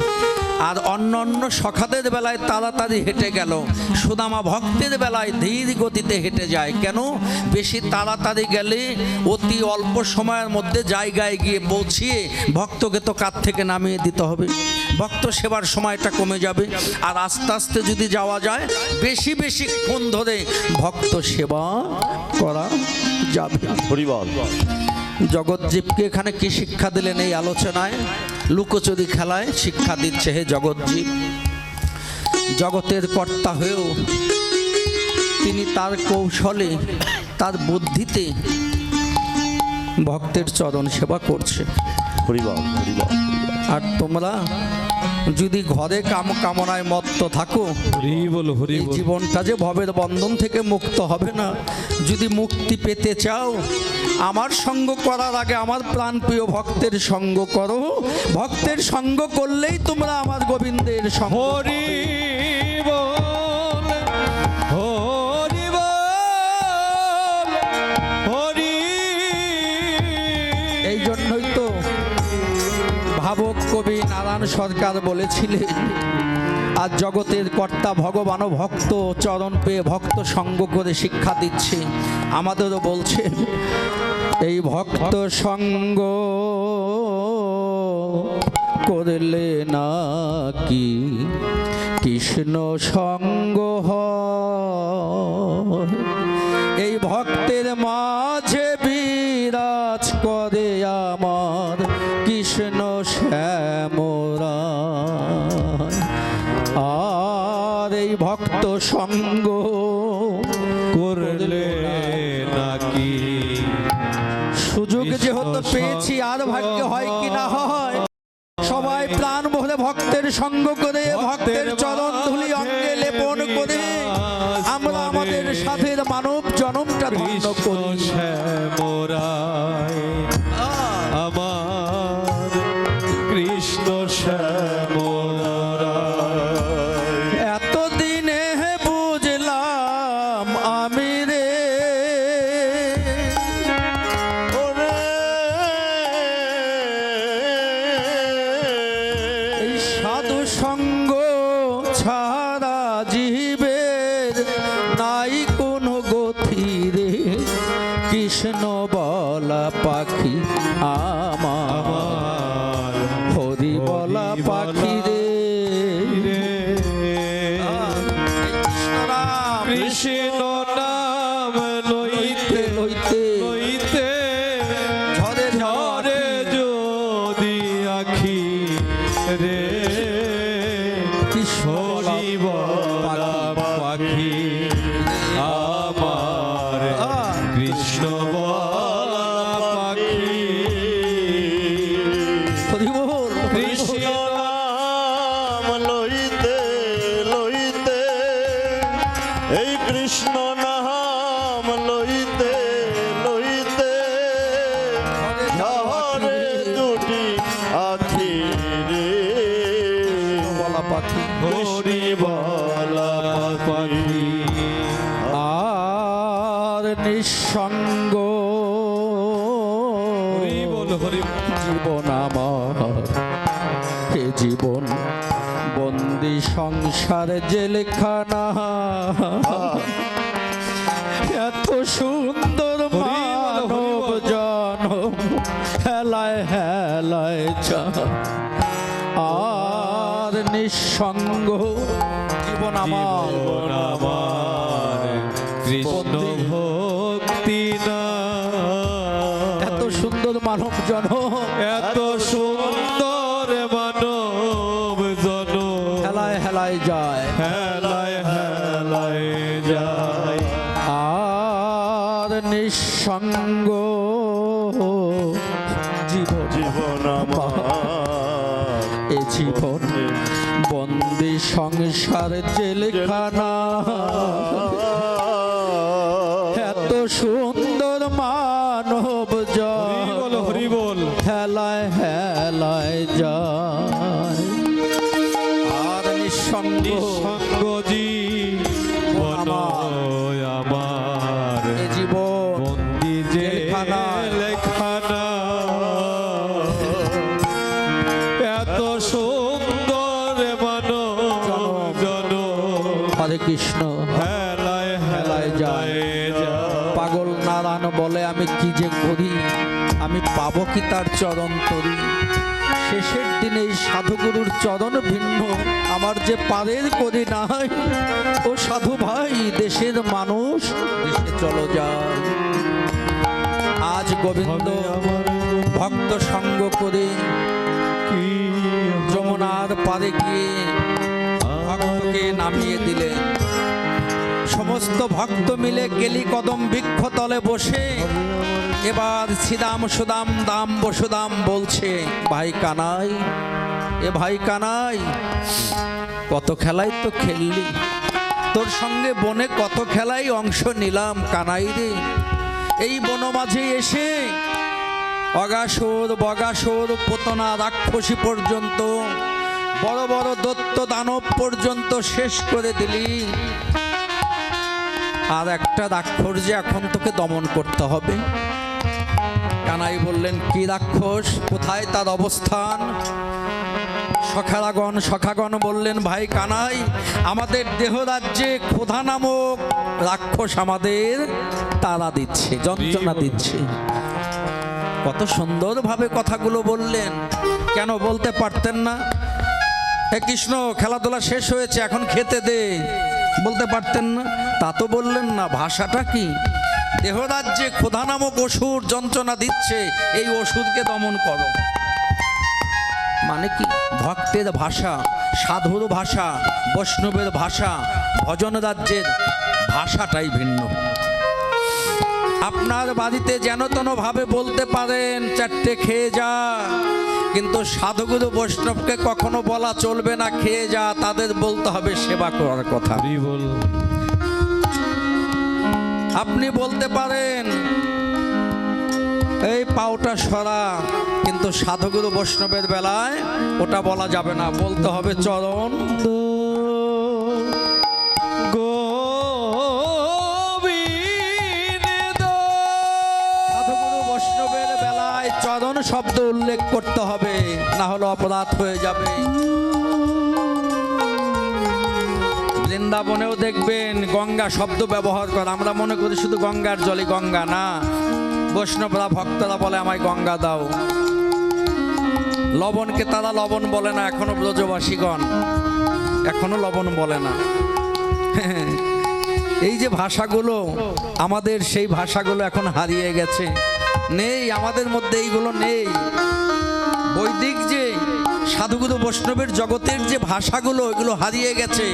আর অন্য অন্য সখাদের বেলায় তাড়াতাড়ি হেঁটে গেল, সুদামা ভক্তের বেলায় ধীর গতিতে হেঁটে যায়। কেন? বেশি তাড়াতাড়ি গেলে অতি অল্প সময়ের মধ্যে জায়গায় গিয়ে পৌঁছিয়ে ভক্তকে তো কাঁধ থেকে নামিয়ে দিতে হবে, ভক্ত সেবার সময়টা কমে যাবে। আর আস্তে আস্তে যদি যাওয়া যায়, বেশি বেশিক্ষণ ধরে ভক্ত সেবা করা যাবে। হরি বল। জগৎজীবকে এখানে কি শিক্ষা দিলেন এই আলোচনায়? লুকোচুরি খেলায় শিক্ষা দিচ্ছে, হে জগৎজীব, জগতের কর্তা হয়েও তিনি তার কৌশলে, তার বুদ্ধিতে ভক্তের চরণ সেবা করছে। হরি বল, হরি বল। আর তোমরা যদি ঘরে কামনায় মত্ত থাকো, হরি বল, হরি এই বল। জীবনটা যে ভবের বন্ধন থেকে মুক্ত হবে না। যদি মুক্তি পেতে চাও, আমার সঙ্গ করার আগে আমার প্রাণপ্রিয় ভক্তের সঙ্গ করো। ভক্তের সঙ্গ করলেই তোমরা আমার গোবিন্দের সঙ্গ। হরি বল, হরি বল, হরি। এই জন্যই তো ভাবক কবি নারায়ণ সরকার বলেছিলেন, আর জগতের কর্তা ভগবান ও ভক্ত চরণ পেয়ে ভক্ত সঙ্গ করে শিক্ষা দিচ্ছে। আমাদেরও বলছেন, এই ভক্ত সঙ্গ করলে নাকি কৃষ্ণ সঙ্গ হয়। এই ভক্তের মাঝে বিরাজ করে আমার কৃষ্ণ শ্যামরায়। আর এই ভক্ত সঙ্গ করলে নাকি সুযোগ যেহেতু পেয়েছি, আর ভাগ্য হয় কি না হয়, সবাই প্রাণ ভরে ভক্তের সঙ্গ করে, ভক্তের চরণ ধুলি অঙ্গে লেপন করে আমরা আমাদের সাধের মানব জনমটা ধন্য করি। শ্যামরায় আমার কৃষ্ণ শ্যামরায়। এতদিনে বুঝলাম আমি রে, বলা পাখি আমার, হরি বলা পাখি রে। কৃষ্ণ নাম লইতে লইতে লইতে ঝরে ঝরে যদি আখি রে, হরি বলা পাখি আমার, কৃষ্ণ বলা পাখি। হরি বল, কৃষ্ণ নাম লইতে লইতে, এই কৃষ্ণ নাম লইতে লইতে ঝরে দুটি আখি রে, বলা পাখি হরি বলা পাখি। আর নিঃসঙ্গ হরি বল, হরি বল। জীবন আমার, হে জীবন বন্দি সংসার জেলখানা, এত সুন্দর মানব জনম হেলায় হেলায় আর নিঃসঙ্গ জীবন আমার, জীবন আমার কৃষ্ণ ভক্তি না, এত সুন্দর মানব জনম এত সুন্দর মানব জন হেলায় হেলায় যায়, হেলায় হেলায় যায়। আর নিঃসঙ্গ জীবন জীবন আমার, এ জীবন বন্দি সংসার জেলখানা, এত সুন্দর মানব হরি বল, হরি বল। হেলায় হেলায় যায়। আর নিঃসঙ্গ নিঃসঙ্গ জীবন আমার, এ জীবন বন্দি জেলখানা। জেলখানা, এত সুন্দর মানব জন হরে কৃষ্ণ হেলায় হেলায় যায়। পাগল নারায়ণ বলে আমি কি যে করি, আমি পাবো কি তার চরণ তরি। শেষের দিনে এই সাধুগুরুর চরণ ভিন্ন আমার যে পারের করি নাই। ও সাধু ভাই দেশের মানুষ দেশে চলো যায়। আজ গোবিন্দ ভক্ত সঙ্গ করে কি যমুনার পারে গিয়ে ভক্তকে নামিয়ে দিলেন। সমস্ত ভক্ত মিলে কেলি কদম বৃক্ষ তলে বসে এবার ছিদাম সুদাম দাম বসুদাম বলছে, ভাই কানাই, এ ভাই কানাই, কত খেলাই তো খেললি, তোর সঙ্গে বনে কত খেলাই অংশ নিলাম কানাই রে। এই বন মাঝে এসে অগাসুর বগাসুর পোতনা রাক্ষসী পর্যন্ত বড় বড় দৈত্য দানব পর্যন্ত শেষ করে দিলি। আর একটা রাক্ষস যে এখন তোকে দমন করতে হবে। কানাই বললেন, কি রাক্ষস, কোথায় তার অবস্থান? সখাগণ বললেন, ভাই কানাই, আমাদের দেহ রাজ্যে ক্ষুধা নামক রাক্ষস আমাদের তাড়া দিচ্ছে, যন্ত্রণা দিচ্ছে। কত সুন্দরভাবে কথাগুলো বললেন। কেন বলতে পারতেন না, হে কৃষ্ণ খেলাধুলা শেষ হয়েছে এখন খেতে দে, বলতে পারতেন না? তা তো বললেন না। ভাষাটা কি? দেহরাজ্যে ক্ষুধা নামক অসুর যন্ত্রণা দিচ্ছে, এই অসুরকে দমন করো। মানে কি? ভক্তের ভাষা, সাধুর ভাষা, বৈষ্ণবের ভাষা, ভজন রাজ্যের ভাষাটাই ভিন্ন। আপনার বাড়িতে যেন তেন ভাবে বলতে পারেন চারটে খেয়ে যা, কিন্তু সাধুগুরু বৈষ্ণবকে কখনো বলা চলবে না খেয়ে যা, তাদের বলতে হবে সেবা করার কথা। আপনি বলতে পারেন এই পাওটা সরা, কিন্তু সাধুগুরু বৈষ্ণবের বেলায় ওটা বলা যাবে না, বলতে হবে চরণ সাধুগুরু বৈষ্ণবের বেলায় চরণ শব্দ উল্লেখ করতে হবে, না হলে অপরাধ হয়ে যাবে। বৃন্দাবনেও দেখবেন গঙ্গা শব্দ ব্যবহার করে, আমরা মনে করি শুধু গঙ্গার জলে গঙ্গা, না, বৈষ্ণবরা ভক্তরা বলে আমায় গঙ্গা দাও। লবণকে তারা লবণ বলে না, এখনো ব্রজবাসীগণ এখনো লবণ বলে না। এই যে ভাষাগুলো আমাদের, সেই ভাষাগুলো এখন হারিয়ে গেছে, নেই আমাদের মধ্যে, এইগুলো নেই। বৈদিক যে সাধুগুরু বৈষ্ণবের জগতের যে ভাষাগুলো, এগুলো হারিয়ে গেছে।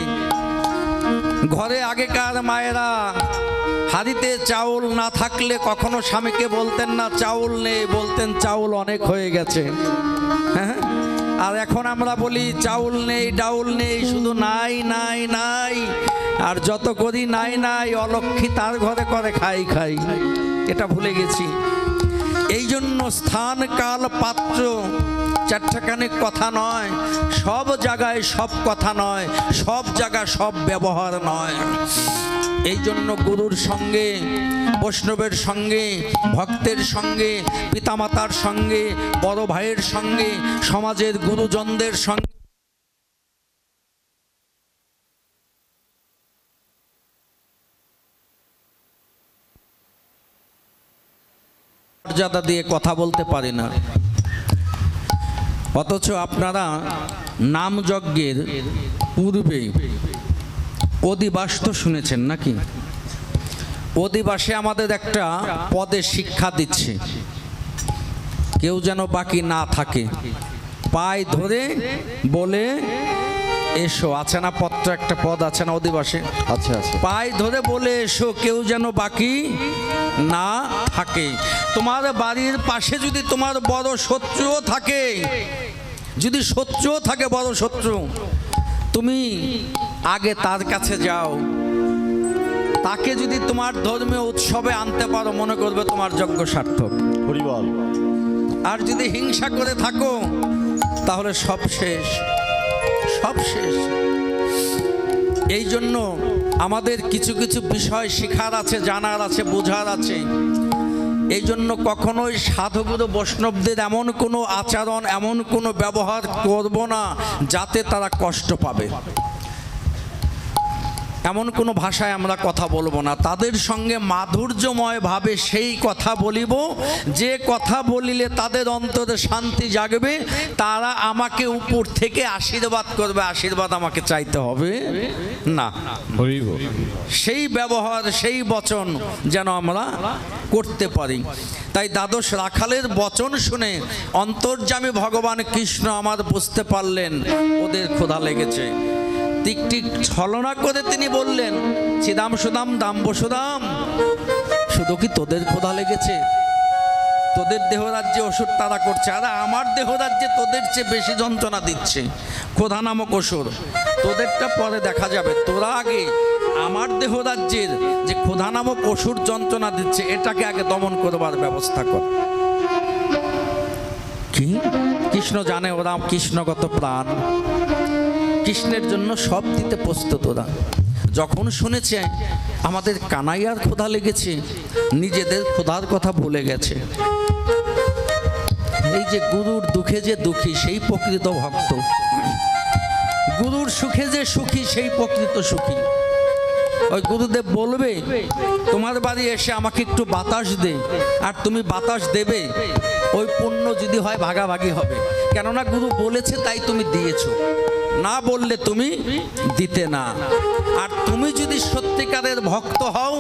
ঘরে আগেকার মায়েরা হাড়িতে চাউল না থাকলে কখনো স্বামীকে বলতেন না চাউল নেই, বলতেন চাউল অনেক হয়ে গেছে। হ্যাঁ, আর এখন আমরা বলি চাউল নেই, ডাউল নেই, শুধু নাই নাই নাই। আর যত করি নাই নাই, অলক্ষী তার ঘরে করে খাই খাই, এটা ভুলে গেছি। এই জন্য স্থান কাল পাত্র চারটাখানে কথা নয়, সব জায়গায় সব কথা নয়, সব জায়গা সব ব্যবহার নয়। এই জন্য গুরুর সঙ্গে, বৈষ্ণবের সঙ্গে, ভক্তের সঙ্গে, পিতামাতার সঙ্গে, বড় ভাইয়ের সঙ্গে, সমাজের গুরুজনদের সঙ্গে মর্যাদা দিয়ে কথা বলতে পারি না। অথচ আপনারা নামযজ্ঞের পূর্বে অধিবাস তো শুনেছেন নাকি? অধিবাসে আমাদের একটা পদে শিক্ষা দিচ্ছে, কেউ যেন বাকি না থাকে, পায়ে ধরে বলে এসো। আছে না পত্র, একটা পদ আছে না অধিবাসে? আচ্ছা আচ্ছা। পায়ে ধরে বলে এসো, কেউ যেন বাকি না থাকে। তোমার বাড়ির পাশে যদি তোমার বড় শত্রুও থাকে, যদি শত্রুও থাকে বড় শত্রু, তুমি আগে তার কাছে যাও। তাকে যদি তোমার ধর্মীয় উৎসবে আনতে পারো, মনে করবে তোমার যজ্ঞ সার্থক। পরিবার। আর যদি হিংসা করে থাকো, তাহলে সব শেষ, সব শেষ। এই জন্য আমাদের কিছু কিছু বিষয় শেখার আছে, জানার আছে, বোঝার আছে। এই জন্য কখনোই সাধুগুরু বৈষ্ণবদের এমন কোনো আচরণ, এমন কোনো ব্যবহার করব না যাতে তারা কষ্ট পাবে। এমন কোনো ভাষায় আমরা কথা বলবো না। তাদের সঙ্গে মাধুর্যময় ভাবে সেই কথা বলিব, যে কথা বলিলে তাদের অন্তরে শান্তি জাগবে, তারা আমাকে উপর থেকে আশীর্বাদ করবে, আশীর্বাদ আমাকে চাইতে হবে না। সেই ব্যবহার, সেই বচন যেন আমরা করতে পারি। তাই দ্বাদশ রাখালের বচন শুনে অন্তর্যামী ভগবান কৃষ্ণ আমার বুঝতে পারলেন ওদের ক্ষুধা লেগেছে। টিকটিক ছলনা করে তিনি বললেন, চিদাম সুদাম দাম বসুদাম, শুধু কি তোদের ক্ষুধা লেগেছে? তোদের দেহরাজ্যে ওষুধ তারা করছে, আর আমার দেহরাজ্যে তোদের চেয়ে বেশি যন্ত্রণা দিচ্ছে ক্ষুধা নামক অসুর। তোদেরটা পরে দেখা যাবে, তোরা আগে আমার দেহরাজ্যের যে ক্ষুধা নামক অসুর যন্ত্রণা দিচ্ছে, এটাকে আগে দমন করবার ব্যবস্থা কর। কি কৃষ্ণ জানে ওরা কৃষ্ণগত প্রাণ, কৃষ্ণের জন্য সব দিতে প্রস্তুত ওরা। যখন শুনেছে আমাদের কানাইয়ার ক্ষুধা লেগেছে, নিজেদের ক্ষুধার কথা ভুলে গেছে। এই যে গুরুর দুঃখে যে দুঃখী, সেই প্রকৃত ভক্ত। গুরুর সুখে যে সুখী, সেই প্রকৃত সুখী। ওই গুরুদেব বলবে, তোমার বাড়ি এসে আমাকে একটু বাতাস দে, আর তুমি বাতাস দেবে, ওই পুণ্য যদি হয় ভাগাভাগি হবে। কেননা গুরু বলেছে তাই তুমি দিয়েছো, না বললে তুমি দিতে না। আর তুমি যদি সত্যিকারের ভক্ত হও,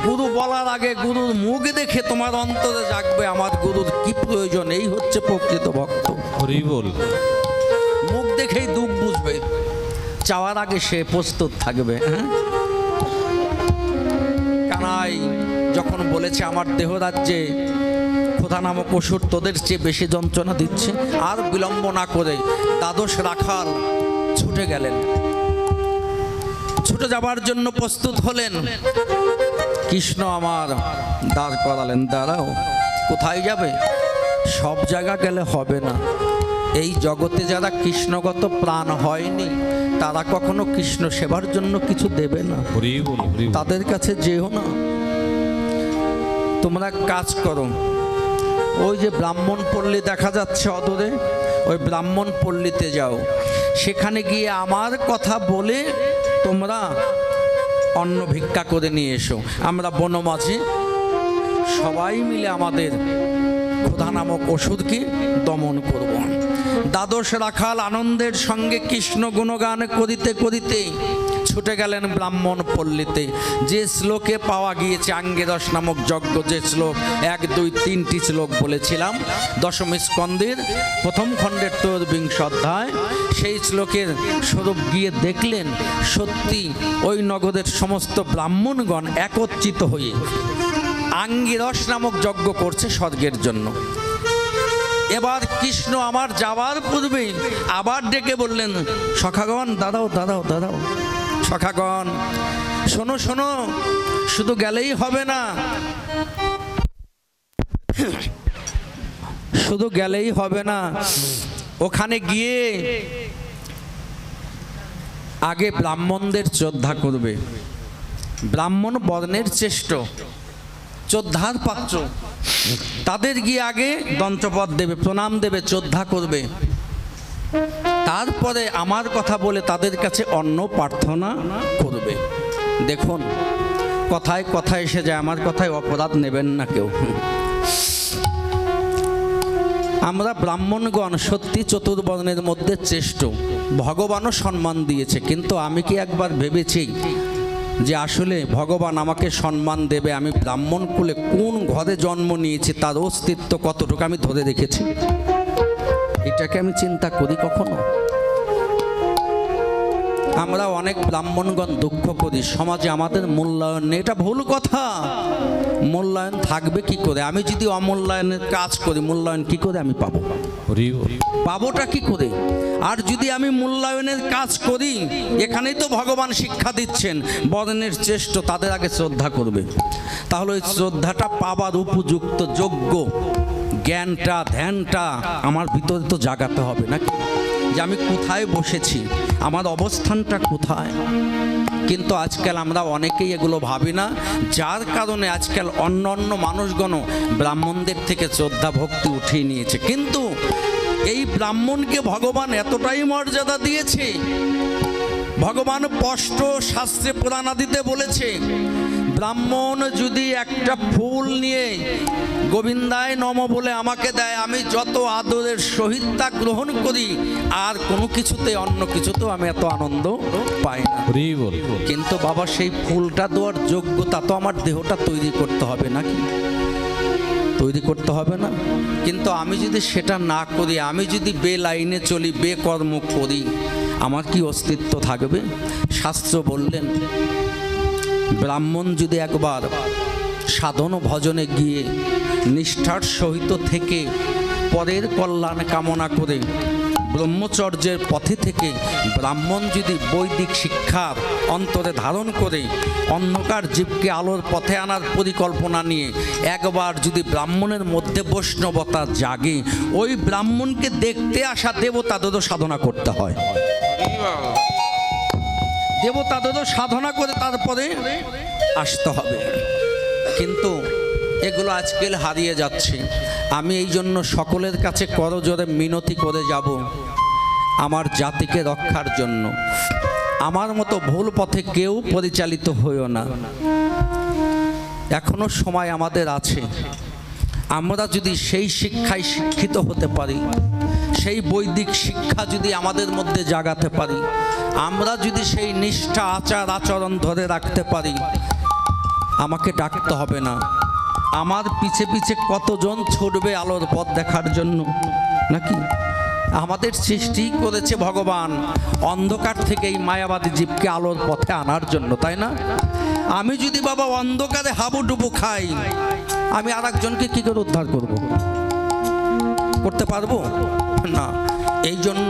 গুরু বলার আগে গুরুর মুখ দেখে তোমার অন্তরে জাগবে আমার গুরুর কি প্রয়োজন। এই হচ্ছে প্রকৃত ভক্ত। মুখ দেখেই দুঃখ বুঝবে, চাওয়ার আগে সে প্রস্তুত থাকবে। কানাই যখন বলেছে আমার দেহরাজ্যে ক্ষুধা নামক অসুর তোদের চেয়ে বেশি যন্ত্রণা দিচ্ছে, আর বিলম্ব না করে দ্বাদশ রাখাল ছুটে গেলেন। ছুটে যাবার জন্য প্রস্তুত হলেন। কৃষ্ণ আমার দাঁড় করালেন, দাঁড়াও। কোথায় যাবে? সব জায়গা গেলে হবে না। এই জগতে যারা কৃষ্ণগত প্রাণ হয়নি, তারা কখনো কৃষ্ণ সেবার জন্য কিছু দেবে না। তাদের কাছে যেও না। তোমরা কাজ করো, ওই যে ব্রাহ্মণ পল্লী দেখা যাচ্ছে অদূরে, ওই ব্রাহ্মণ পল্লীতে যাও। সেখানে গিয়ে আমার কথা বলে তোমরা অন্ন ভিক্ষা করে নিয়ে এসো। আমরা বনমাঝি সবাই মিলে আমাদের ক্ষুধা নামক ওষুধকে দমন করব। দ্বাদশ রাখাল আনন্দের সঙ্গে কৃষ্ণ গুণগান করিতে করিতে ছুটে গেলেন ব্রাহ্মণ পল্লীতে। যে শ্লোকে পাওয়া গিয়েছে আঙ্গিরস নামক যজ্ঞ, যে শ্লোক 1, 2, 3টি শ্লোক বলেছিলাম দশম স্কন্ধের প্রথম খণ্ডের 23 অধ্যায়, সেই শ্লোকের স্বরূপ গিয়ে দেখলেন সত্যি ওই নগরের সমস্ত ব্রাহ্মণগণ একত্রিত হয়ে আঙ্গিরস নামক যজ্ঞ করছে স্বর্গের জন্য। এবার কৃষ্ণ আমার যাওয়ার পূর্বে আবার ডেকে বললেন, সখাগণ দাঁড়াও দাঁড়াও দাঁড়াও, সখাগণ শোনো শোনো, শুধু গেলেই হবে না, শুধু গেলেই হবে না, ওখানে গিয়ে আগে ব্রাহ্মণদের শ্রদ্ধা করবে। ব্রাহ্মণ বর্ণের শ্রেষ্ঠ, শ্রদ্ধার পাত্র, তাদের গিয়ে আগে দন্তপদ দেবে, প্রণাম দেবে, শ্রদ্ধা করবে। তারপরে আমার কথা বলে তাদের কাছে অন্ন প্রার্থনা করবে। দেখুন কথায় কথায় এসে যায়, আমার কথায় অপরাধ নেবেন না কেউ। আমরা ব্রাহ্মণগণ সত্যি চতুর্বর্ণের মধ্যে শ্রেষ্ঠ, ভগবানও সম্মান দিয়েছে, কিন্তু আমি কি একবার ভেবেছি যে আসলে ভগবান আমাকে সম্মান দেবে? আমি ব্রাহ্মণ কুলে কোন ঘরে জন্ম নিয়েছি তার অস্তিত্ব কতটুকু আমি ধরে রেখেছি? এটাকে আমি চিন্তা করি কখনো? আমরা অনেক ব্রাহ্মণগণ দুঃখ করি, সমাজে আমাদের মূল্যায়ন নেই। এটা ভুল কথা। মূল্যায়ন থাকবে কি করে? আমি যদি অমূল্যায়নের কাজ করি মূল্যায়ন কি করে আমি পাবো? পাবোটা কি করে? আর যদি আমি মূল্যায়নের কাজ করি, এখানেই তো ভগবান শিক্ষা দিচ্ছেন বর্ণের শ্রেষ্ঠ তাদের আগে শ্রদ্ধা করবে। তাহলে ওই শ্রদ্ধাটা পাবার উপযুক্ত যোগ্য জ্ঞানটা ধ্যানটা আমার ভিতরে তো জাগাতে হবে নাকি, যে আমি কোথায় বসেছি, আমার অবস্থানটা কোথায়। কিন্তু আজকাল আমরা অনেকেই এগুলো ভাবি না, যার কারণে আজকাল অন্য অন্য মানুষগণও ব্রাহ্মণদের থেকে শ্রদ্ধা ভক্তি উঠিয়ে নিয়েছে। কিন্তু এই ব্রাহ্মণকে ভগবান এতটাই মর্যাদা দিয়েছে, ভগবান স্পষ্ট শাস্ত্রে পুরাণাদিতে বলেছে, ব্রাহ্মণ যদি একটা ফুল নিয়ে গোবিন্দায় নম বলে আমাকে দেয়, আমি যত আদরের সহিত তা গ্রহণ করি, আর কোনো কিছুতে অন্য কিছুতেও আমি এত আনন্দ পাই না। কিন্তু বাবা সেই ফুলটা দেওয়ার যোগ্যতা তো আমার দেহটা তৈরি করতে হবে নাকি? তৈরি করতে হবে না? কিন্তু আমি যদি সেটা না করি, আমি যদি বে লাইনে চলি, বে কর্ম করি, আমার কি অস্তিত্ব থাকবে? শাস্ত্র বললেন ব্রাহ্মণ যদি একবার সাধন ভজনে গিয়ে নিষ্ঠার সহিত থেকে পরের কল্যাণ কামনা করে ব্রহ্মচর্যের পথে থেকে ব্রাহ্মণ যদি বৈদিক শিক্ষার অন্তরে ধারণ করে অন্ধকার জীবকে আলোর পথে আনার পরিকল্পনা নিয়ে একবার যদি ব্রাহ্মণের মধ্যে বৈষ্ণবতা জাগে, ওই ব্রাহ্মণকে দেখতে আসা দেবতাদেরও সাধনা করতে হয়। দেবতাদেরও সাধনা করে তারপরে আসতে হবে। কিন্তু এগুলো আজকাল হারিয়ে যাচ্ছে। আমি এই জন্য সকলের কাছে করজোরে মিনতি করে যাব, আমার জাতিকে রক্ষার জন্য আমার মতো ভুল পথে কেউ পরিচালিত হইও না। এখনো সময় আমাদের আছে। আমরা যদি সেই শিক্ষায় শিক্ষিত হতে পারি, সেই বৈদিক শিক্ষা যদি আমাদের মধ্যে জাগাতে পারি, আমরা যদি সেই নিষ্ঠা আচার আচরণ ধরে রাখতে পারি, আমাকে ডাকতে হবে না। আমার পিছে পিছে কতজন ছুটবে আলোর পথ দেখার জন্য নাকি? আমাদের সৃষ্টি করেছে ভগবান অন্ধকার থেকে এই মায়াবাদী জীবকে আলোর পথে আনার জন্য, তাই না? আমি যদি বাবা অন্ধকারে হাবুডুবু খাই, আমি আর একজনকে কি করে উদ্ধার করব? করতে পারবো না। এই জন্য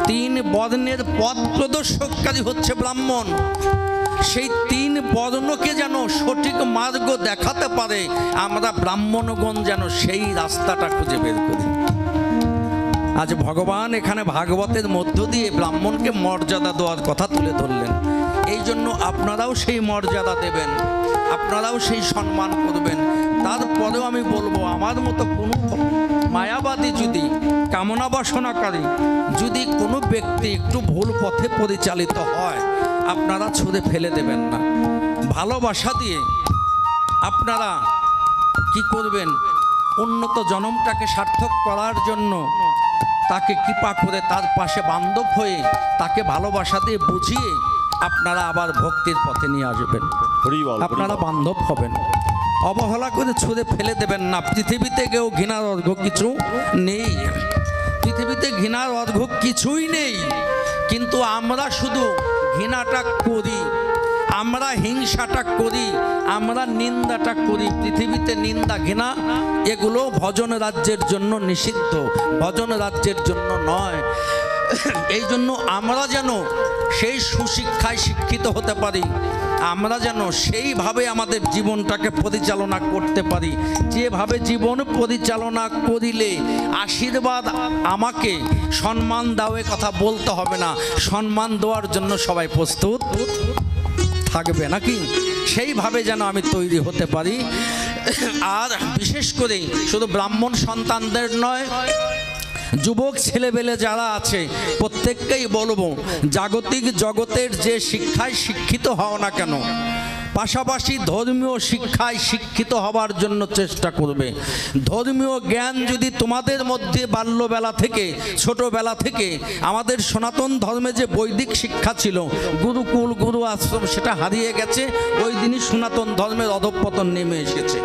3 বর্ণের পথ প্রদর্শককারী হচ্ছে ব্রাহ্মণ। সেই 3 বর্ণকে যেন সঠিক মার্গ দেখাতে পারে, আমরা ব্রাহ্মণগণ যেন সেই রাস্তাটা খুঁজে বের করি। আজ ভগবান এখানে ভাগবতের মধ্য দিয়ে ব্রাহ্মণকে মর্যাদা দেওয়ার কথা তুলে ধরলেন। এই জন্য আপনারাও সেই মর্যাদা দেবেন, আপনারাও সেই সম্মান করবেন। তারপরেও আমি বলবো, আমার মতো কোনো মায়াবাদী যদি কামনা বাসনাকারী যদি কোনো ব্যক্তি একটু ভুল পথে পরিচালিত হয়, আপনারা ছুঁড়ে ফেলে দেবেন না। ভালোবাসা দিয়ে আপনারা কি করবেন? উন্নত জনমটাকে সার্থক করার জন্য তাকে কৃপা করে তার পাশে বান্ধব হয়ে তাকে ভালোবাসা দিয়ে বুঝিয়ে আপনারা আবার ভক্তির পথে নিয়ে আসবেন। হরি বল, হরি আপনারা বল। বান্ধব হবেন, অবহেলা করে ছুঁড়ে ফেলে দেবেন না। পৃথিবীতে কেউ ঘৃণার অর্ঘ্য কিছু নেই, পৃথিবীতে ঘৃণার অর্ঘ্য কিছুই নেই, কিন্তু আমরা শুধু ঘৃণাটা করি, আমরা হিংসাটা করি, আমরা নিন্দাটা করি। পৃথিবীতে নিন্দা ঘৃণা এগুলো ভজন রাজ্যের জন্য নিষিদ্ধ, ভজন রাজ্যের জন্য নয়। এই জন্য আমরা যেন সেই সুশিক্ষায় শিক্ষিত হতে পারি, আমরা যেন সেইভাবে আমাদের জীবনটাকে পরিচালনা করতে পারি, যেভাবে জীবন পরিচালনা করিলে আশীর্বাদ আমাকে সম্মান দাও এ কথা বলতে হবে না, সম্মান দেওয়ার জন্য সবাই প্রস্তুত থাকবে নাকি? সেইভাবে যেন আমি তৈরি হতে পারি। আর বিশেষ করে শুধু ব্রাহ্মণ সন্তানদের নয়, যুবক ছেলেবেলে যারা আছে প্রত্যেককেই বলবো, জাগতিক জগতের যে শিক্ষায় শিক্ষিত হও না কেন, পাশাপাশি ধর্মীয় শিক্ষায় শিক্ষিত হবার জন্য চেষ্টা করবে। ধর্মীয় জ্ঞান যদি তোমাদের মধ্যে বাল্যবেলা থেকে, ছোটবেলা থেকে, আমাদের সনাতন ধর্মে যে বৈদিক শিক্ষা ছিল, গুরুকুল গুরু আশ্রম, সেটা হারিয়ে গেছে। ওই দিনই সনাতন ধর্মের অধঃপতন নেমে এসেছে,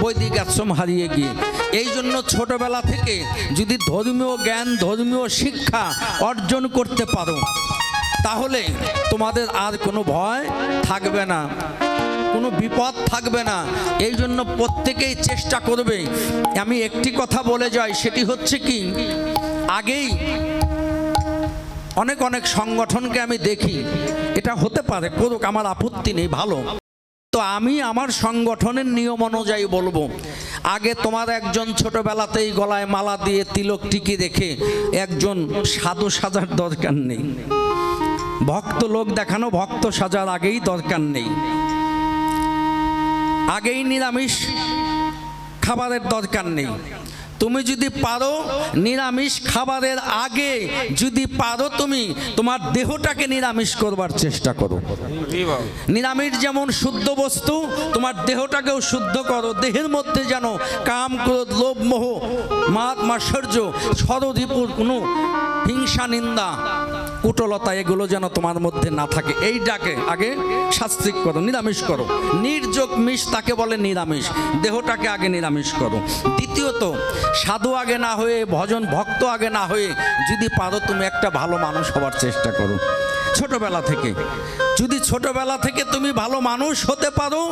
বৈদিক আশ্রম হারিয়ে গিয়ে। এই জন্য ছোটবেলা থেকে যদি ধর্মীয় জ্ঞান, ধর্মীয় শিক্ষা অর্জন করতে পারো, তাহলে তোমাদের আর কোনো ভয় থাকবে না, কোনো বিপদ থাকবে না। এই জন্য প্রত্যেকেই চেষ্টা করবে। আমি একটি কথা বলে যাই, সেটি হচ্ছে কি, আগেই অনেক অনেক সংগঠনকে আমি দেখি, এটা হতে পারে, করুক, আমার আপত্তি নেই, ভালো। তো আমি আমার সংগঠনের নিয়ম অনুযায়ী বলবো, আগে তোমার একজন ছোটবেলাতেই গলায় মালা দিয়ে তিলক টিকি রেখে একজন সাধু সাজার দরকার নেই, ভক্ত লোক দেখানো ভক্ত সাজার আগেই দরকার নেই, আগেই নিরামিষ খাবারের দরকার নেই। তুমি যদি পারো নিরামিষ খাবারের আগে যদি পারো তুমি তোমার দেহটাকে নিরামিষ করবার চেষ্টা করো। নিরামিষ যেমন শুদ্ধ বস্তু, তোমার দেহটাকেও শুদ্ধ করো। দেহের মধ্যে যেন কাম, ক্রোধ, লোভ, মোহ, মাদ, মাৎসর্য, সরদীপুর কোনো হিংসা, নিন্দা, কুটলতা এগুলো যেন তোমার মধ্যে না থাকে। এইটাকে আগে শাস্ত্রিক করো, নিরামিষ করো। নির্যোগ মিষ তাকে বলে নিরামিষ। দেহটাকে আগে নিরামিষ করো। দ্বিতীয়ত, সাধু আগে না হয়ে, ভজন ভক্ত আগে না হয়ে, যদি পারো তুমি একটা ভালো মানুষ হবার চেষ্টা করো ছোটবেলা থেকে। যদি ছোটবেলা থেকে তুমি ভালো মানুষ হতে পারো,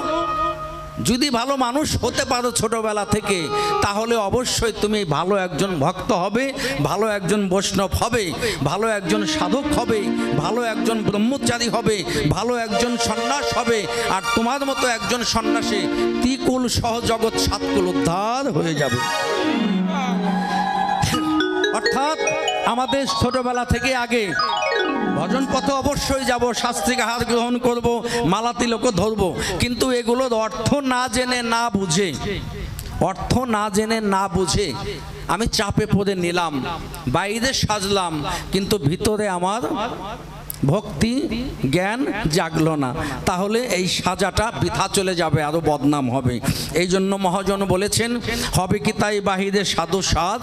যদি ভালো মানুষ হতে পারো ছোটবেলা থেকে, তাহলে অবশ্যই তুমি ভালো একজন ভক্ত হবে, ভালো একজন বৈষ্ণব হবে, ভালো একজন সাধক হবে, ভালো একজন ব্রহ্মচারী হবে, ভালো একজন সন্ন্যাস হবে। আর তোমার মতো একজন সন্ন্যাসী ত্রিকুল সহ জগৎ সাতকুল উদ্ধার হয়ে যাবে। অর্থাৎ আমাদের ছোটবেলা থেকে আগে ভজন পথে অবশ্যই যাব, শাস্ত্রিক আহার গ্রহণ করব, মালা তিলকও ধরবো, কিন্তু এগুলোর অর্থ না জেনে না বুঝে, অর্থ না জেনে না বুঝে আমি চাপে পড়ে নিলাম, বাইরে সাজলাম, কিন্তু ভিতরে আমার ভক্তি জ্ঞান জাগলো না, তাহলে এই সাজাটা বৃথা চলে যাবে, আরো বদনাম হবে। এই জন্য মহাজন বলেছেন, হবে কি তাই বাহিরে সাধু সাজ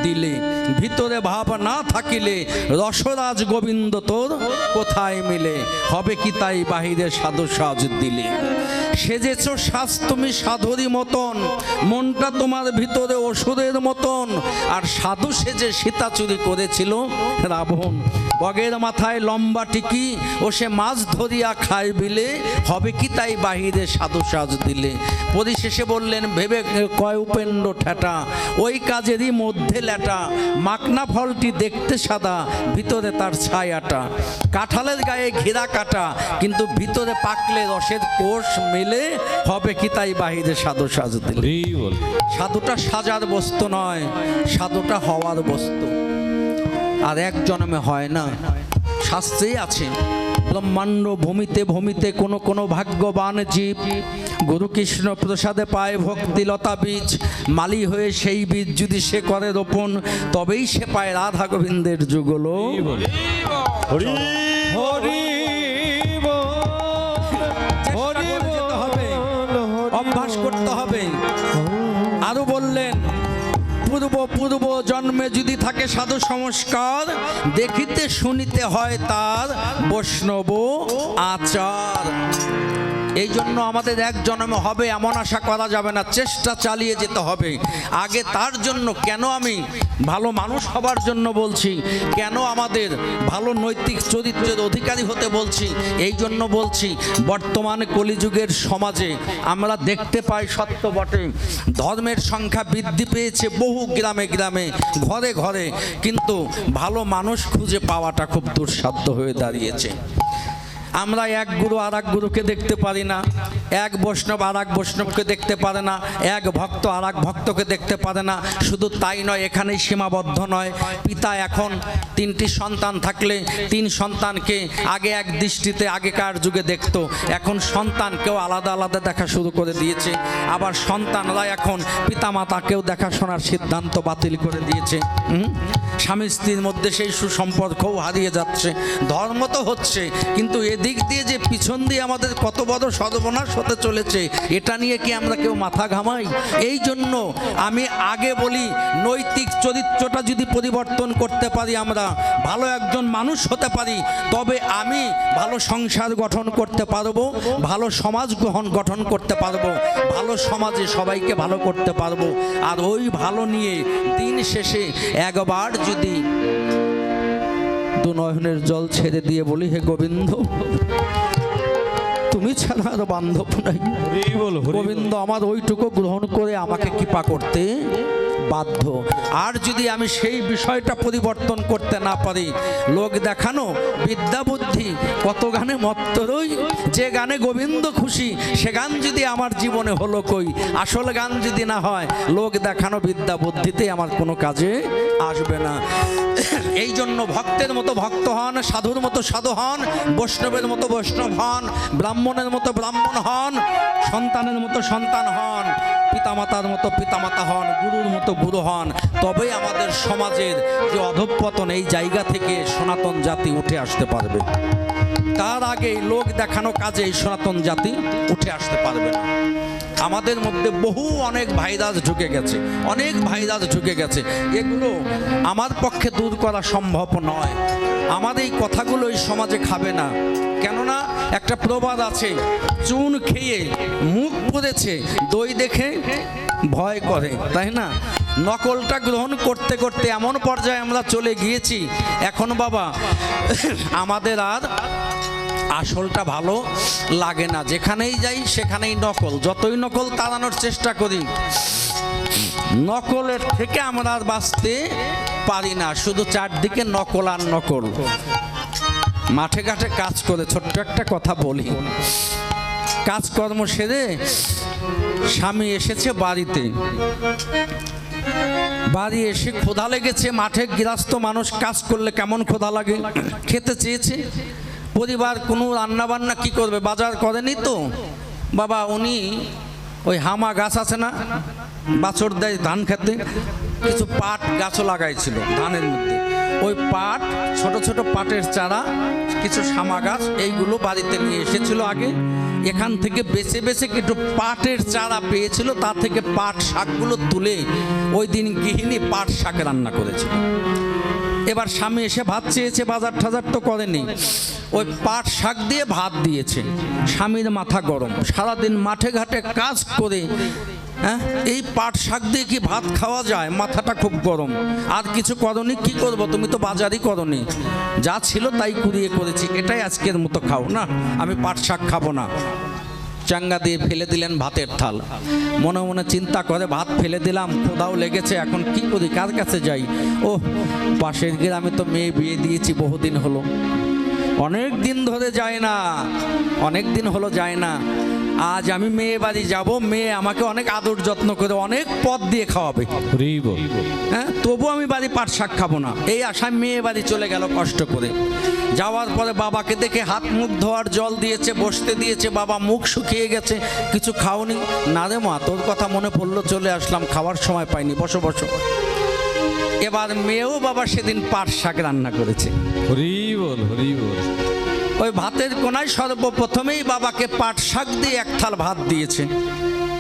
দিলে, ভিতরে ভাব না থাকিলে রসরাজ গোবিন্দ তোর কোথায় মিলে। হবে কি তাই বাহিরে সাধু সাজ দিলে, সেজেছ সাজ তুমি সাধুরই মতন, মনটা তোমার ভিতরে অসুরের মতন। আর সাধু সেজে সীতা চুরি করেছিল রাবণ, বগের মাথায় লম্বা টিকি ও সে মাছ ধরিয়া খায় বিলে। হবে কি তাই বাহিরে সাধু সাজ দিলে। পরিশেষে বললেন, ভেবে কয় উপেন্দ্র ঠেটা, ওই কাজেরই মধ্যে ল্যাটা, মাকনা ফলটি দেখতে সাদা, ভিতরে তার ছায়াটা। কাঁঠালের গায়ে ঘেরা কাটা, কিন্তু ভিতরে পাকলে রসের কোষ মেলে। হবে কি তাই বাহিরে সাধু সাজ দিলে। সাধুটা সাজার বস্তু নয়, সাধুটা হওয়ার বস্তু। আর এক জন্মে হয় না, শাস্ত্রেই আছে, ব্রহ্মাণ্ড ভূমিতে ভূমিতে কোনো কোনো ভাগ্যবান জীব গুরু কৃষ্ণ প্রসাদে পায় ভক্তিলতা বীজ। মালি হয়ে সেই বীজ যদি সে করে রোপণ, তবেই সে পায় রাধা গোবিন্দের যুগল। হরি হরি চেষ্টা করে যেতে হবে, অভ্যাস করতে হবে। আরো বললেন, পূর্ব জন্মে যদি থাকে সাধু সংস্কার, দেখিতে শুনিতে হয় তার বৈষ্ণব আচার। এই জন্য আমাদের এক জন্মে হবে এমন আশা করা যাবে না, চেষ্টা চালিয়ে যেতে হবে। আগে তার জন্য কেন আমি ভালো মানুষ হবার জন্য বলছি, কেন আমাদের ভালো নৈতিক চরিত্রের অধিকারী হতে বলছি, এই জন্য বলছি বর্তমান কলিযুগের সমাজে আমরা দেখতে পাই সত্য বটে, ধর্মের সংখ্যা বৃদ্ধি পেয়েছে বহু গ্রামে গ্রামে, ঘরে ঘরে, কিন্তু ভালো মানুষ খুঁজে পাওয়াটা খুব দুঃসাধ্য হয়ে দাঁড়িয়েছে। আমরা এক গুরু আর এক গুরুকে দেখতে পারি না, এক বৈষ্ণব আর এক বৈষ্ণবকে দেখতে পারে না, এক ভক্ত আর এক ভক্তকে দেখতে পারে না। শুধু তাই নয়, এখানেই সীমাবদ্ধ নয়। পিতা এখন 3টি সন্তান থাকলে 3 সন্তানকে আগে এক দৃষ্টিতে আগেকার যুগে দেখত, এখন সন্তানকেও আলাদা আলাদা দেখা শুরু করে দিয়েছে। আবার সন্তানরা এখন পিতামাতাকেও দেখাশোনার সিদ্ধান্ত বাতিল করে দিয়েছে। স্বামী স্ত্রীর মধ্যে সেই সুসম্পর্কও হারিয়ে যাচ্ছে। ধর্ম তো হচ্ছে, কিন্তু এদিক দিয়ে যে পিছন দিয়ে আমাদের কত বড় সর্বনাশ হতে চলেছে, এটা নিয়ে কি আমরা কেউ মাথা ঘামাই? এই জন্য আমি আগে বলি, নৈতিক চরিত্রটা যদি পরিবর্তন করতে পারি, আমরা ভালো একজন মানুষ হতে পারি, তবে আমি ভালো সংসার গঠন করতে পারবো, ভালো সমাজ গঠন করতে পারবো, ভালো সমাজে সবাইকে ভালো করতে পারবো। আর ওই ভালো নিয়ে দিন শেষে একবার যদি নয়নের জল ছেড়ে দিয়ে বলি, হে গোবিন্দ, তুমি ছাড়া আর বান্ধব নাই, গোবিন্দ আমার ওইটুকু গ্রহণ করে আমাকে কৃপা করতে বাধ্য। আর যদি আমি সেই বিষয়টা পরিবর্তন করতে না পারি, লোক দেখানো বিদ্যা বুদ্ধি কত গানে মত্ত রই, যে গানে গোবিন্দ খুশি সে গান যদি আমার জীবনে হলো কই, আসল গান যদি না হয়, লোক দেখানো বিদ্যা বুদ্ধিতে আমার কোনো কাজে আসবে না। এই জন্য ভক্তের মতো ভক্ত হন, সাধুর মতো সাধু হন, বৈষ্ণবের মতো বৈষ্ণব হন, ব্রাহ্মণের মতো ব্রাহ্মণ হন, সন্তানের মতো সন্তান হন, পিতামাতার মতো পিতামাতা হন, গুরুর মতো গুরু হন। তবেই আমাদের সমাজের যে অধঃপতন, এই জায়গা থেকে সনাতন জাতি উঠে আসতে পারবে। তার আগেই লোক দেখানো কাজে এই সনাতন জাতি উঠে আসতে পারবে না। আমাদের মধ্যে অনেক ভাইরাস ঢুকে গেছে, অনেক ভাইরাস ঢুকে গেছে। এগুলো আমার পক্ষে দূর করা সম্ভব নয়। আমাদের এই কথাগুলো এই সমাজে খাবে না। কেননা একটা প্রবাদ আছে, চুন খেয়ে মুখ পুড়েছে, দই দেখে ভয় করে, তাই না? নকলটা গ্রহণ করতে করতে এমন পর্যায়ে আমরা চলে গিয়েছি, এখন বাবা আমাদের আর আসলটা ভালো লাগে না। যেখানেই যাই সেখানেই নকল, যতই নকল তাড়ানোর চেষ্টা করি, নকলের থেকে আমরা আর বাঁচতে পারি না। শুধু চারদিকে নকল আর নকল। মাঠে ঘাটে কাজ করে, ছোট্ট একটা কথা বলি, কাজকর্ম সেরে স্বামী এসেছে বাড়িতে, বাড়ি এসে ক্ষুধা লেগেছে। মাঠে গৃহস্থ মানুষ কাজ করলে কেমন ক্ষুধা লাগে, খেতে চেয়েছে। পরিবার কোনো রান্না বান্না কি করবে, বাজার করেনি তো বাবা, উনি ওই হামা গাছ আছে না, বাছর দেয় ধান খেতে, কিছু পাট গাছও লাগাইছিল ধানের মধ্যে। ওই পাট, ছোট ছোট পাটের চারা, কিছু শামা গাছ, এইগুলো বাড়িতে নিয়ে এসেছিল আগে। এখান থেকে বেছে বেছে একটু পাটের চারা পেয়েছিল, তা থেকে পাট শাকগুলো তুলে ওই দিন গৃহিণী পাট শাক রান্না করেছিল। এবার স্বামী এসে ভাত চেয়েছে, বাজার টাজার তো করেনি, ওই পাট শাক দিয়ে ভাত দিয়েছে। স্বামীর মাথা গরম, সারাদিন মাঠে ঘাটে কাজ করে, হ্যাঁ, এই পাট শাক দিয়ে কি ভাত খাওয়া যায়? মাথাটা খুব গরম। আর কিছু করনি, কি করবো, তুমি তো বাজারই করনি, যা ছিল তাই কুড়িয়ে করেছি, এটাই আজকের মতো খাও না, আমি পাট শাক খাবো না। চাঙ্গা দিয়ে ফেলে দিলেন ভাতের থাল। মনে মনে চিন্তা করে, ভাত ফেলে দিলাম, ক্ষুধাও লেগেছে, এখন কি করি, কার কাছে যাই? ও পাশের গ্রামে তো মেয়ে বিয়ে দিয়েছি, বহুদিন হলো, অনেক দিন ধরে যায় না, অনেক দিন হলো যায় না। আজ আমি মেয়ে বাড়ি যাব, মেয়ে আমাকে অনেক আদর যত্ন করে অনেক পদ দিয়ে খাওয়াবে, হ্যাঁ, তবু আমি বাড়ি পাট শাক খাবো না। এই আশায় মেয়ে বাড়ি চলে গেল কষ্ট করে। যাওয়ার পরে বাবাকে দেখে হাত মুখ ধোয়ার জল দিয়েছে, বসতে দিয়েছে। বাবা মুখ শুকিয়ে গেছে, কিছু খাওনি? না রে মা, তোর কথা মনে পড়লো, চলে আসলাম, খাওয়ার সময় পাইনি, বসো বসো। এবার মেয়েও বাবা সেদিন পাট শাক রান্না করেছে। হরি বল, হরি বল। ওই ভাতের কোনায় সর্বপ্রথমেই বাবাকে পাট শাক দিয়ে এক থাল ভাত দিয়েছে।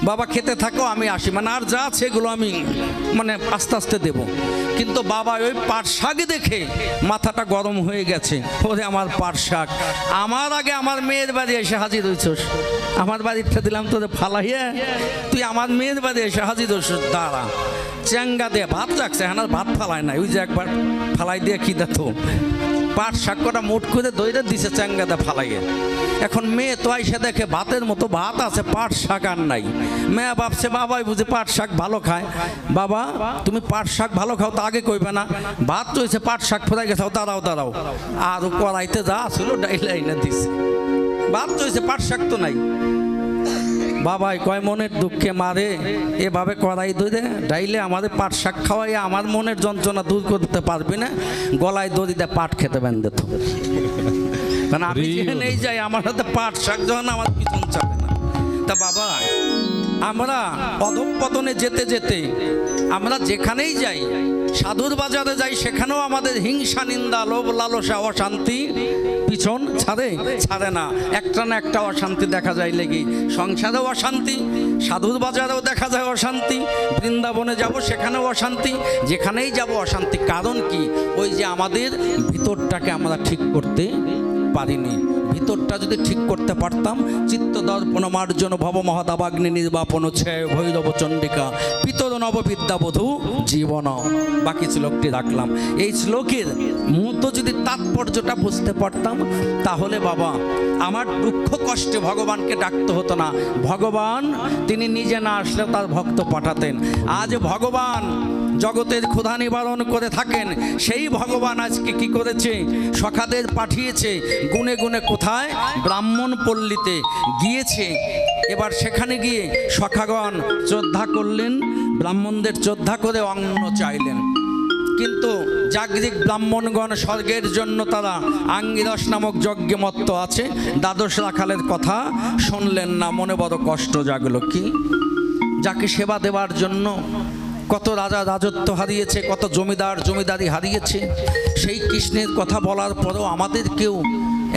বাবা খেতে থাকো আমি আসি, মানে আর যা আছে এগুলো আমি মানে আস্তে আস্তে দেব। কিন্তু বাবা ওই পাট শাক দেখে মাথাটা গরম হয়ে গেছে। ওরে আমার পাট শাক, আমার আগে আমার মেয়ের বাড়ি এসে হাজির হইছস, আমার বাড়িতে দিলাম তোদের ফালাইয়া, তুই আমার মেয়ের বাড়ি এসে হাজির হইছস। দাঁড়া, চ্যাঙ্গা দিয়ে ভাত রাখছে, হ্যাঁ ভাত ফালায় না, ওই যে একবার ফালাই দিয়ে কি দেখো পাট শাক কটা মোট করে দইরে দিছে চ্যাঙ্গাতে ফালাইয়ে। এখন মেয়ে তো আইসা দেখে ভাতের মতো ভাত আছে, পাট শাক আর নাই। মেয়ে ভাবছে বাবাই বুঝে পাট শাক ভালো খায়, বাবা তুমি পাট শাক ভালো খাও তা আগে কইবে না, ভাত রয়েছে পাট শাক ফোরাই গেছে, দাঁড়াও দাঁড়াও, আর কড়াইতে যা ছিল ডাইলাই না দিছে, ভাত রয়েছে পাট শাক তো নাই। বাবাই কয় মনের দুঃখে মারে এভাবে কড়াই ধরে ডাইলে আমাদের পাট শাক খাওয়াই আমার মনের যন্ত্রণা দূর করতে পারবি না, গলায় দড়ি দিয়ে পাট খেতে বেঁধে তো। কারণ আমি যেখানেই যাই আমার হাতে পাট শাক যখন আমার পিছন চাপে না। তা বাবা আমরা অধঃপতনে যেতে যেতে আমরা যেখানেই যাই, সাধুর বাজারে যাই, সেখানেও আমাদের হিংসা নিন্দা লোভ লালসা অশান্তি পিছন ছাড়ে না। একটা না একটা অশান্তি দেখা যায় লেগে, সংসারেও অশান্তি, সাধুর বাজারেও দেখা যায় অশান্তি, বৃন্দাবনে যাব সেখানেও অশান্তি, যেখানেই যাব অশান্তি। কারণ কি? ওই যে আমাদের ভিতরটাকে আমরা ঠিক করতে পারিনি। ভিতরটা যদি ঠিক করতে পারতাম, চিত্ত দর্পণ মার্জন ভব মহদাবাগ্নি নির্বাপন ছেয় ভৈরব চণ্ডিকা পিতর নববিদ্যাবধূ জীবন। বাকি শ্লোকটি রাখলাম। এই শ্লোকের মূলত যদি তাৎপর্যটা বুঝতে পারতাম, তাহলে বাবা আমার দুঃখ কষ্টে ভগবানকে ডাকতে হতো না। ভগবান তিনি নিজে না আসলে তার ভক্ত পাঠাতেন। আজ ভগবান জগতের ক্ষুধা নিবারণ করে থাকেন, সেই ভগবান আজকে কি করেছে? সখাদের পাঠিয়েছে গুনে গুনে কোথায়? ব্রাহ্মণ পল্লীতে গিয়েছে। এবার সেখানে গিয়ে সখাগণ শ্রদ্ধা করলেন, ব্রাহ্মণদের শ্রদ্ধা করে অন্ন চাইলেন। কিন্তু জাগরিক ব্রাহ্মণগণ স্বর্গের জন্য তারা আঙ্গিরস নামক যজ্ঞে মত্ত আছে, দ্বাদশ রাখালের কথা শুনলেন না। মনে বড় কষ্ট জাগলো। কি? যাকে সেবা দেওয়ার জন্য কত রাজা রাজত্ব হারিয়েছে, কত জমিদার জমিদারি হারিয়েছে, সেই কৃষ্ণের কথা বলার পরেও আমাদের কেউ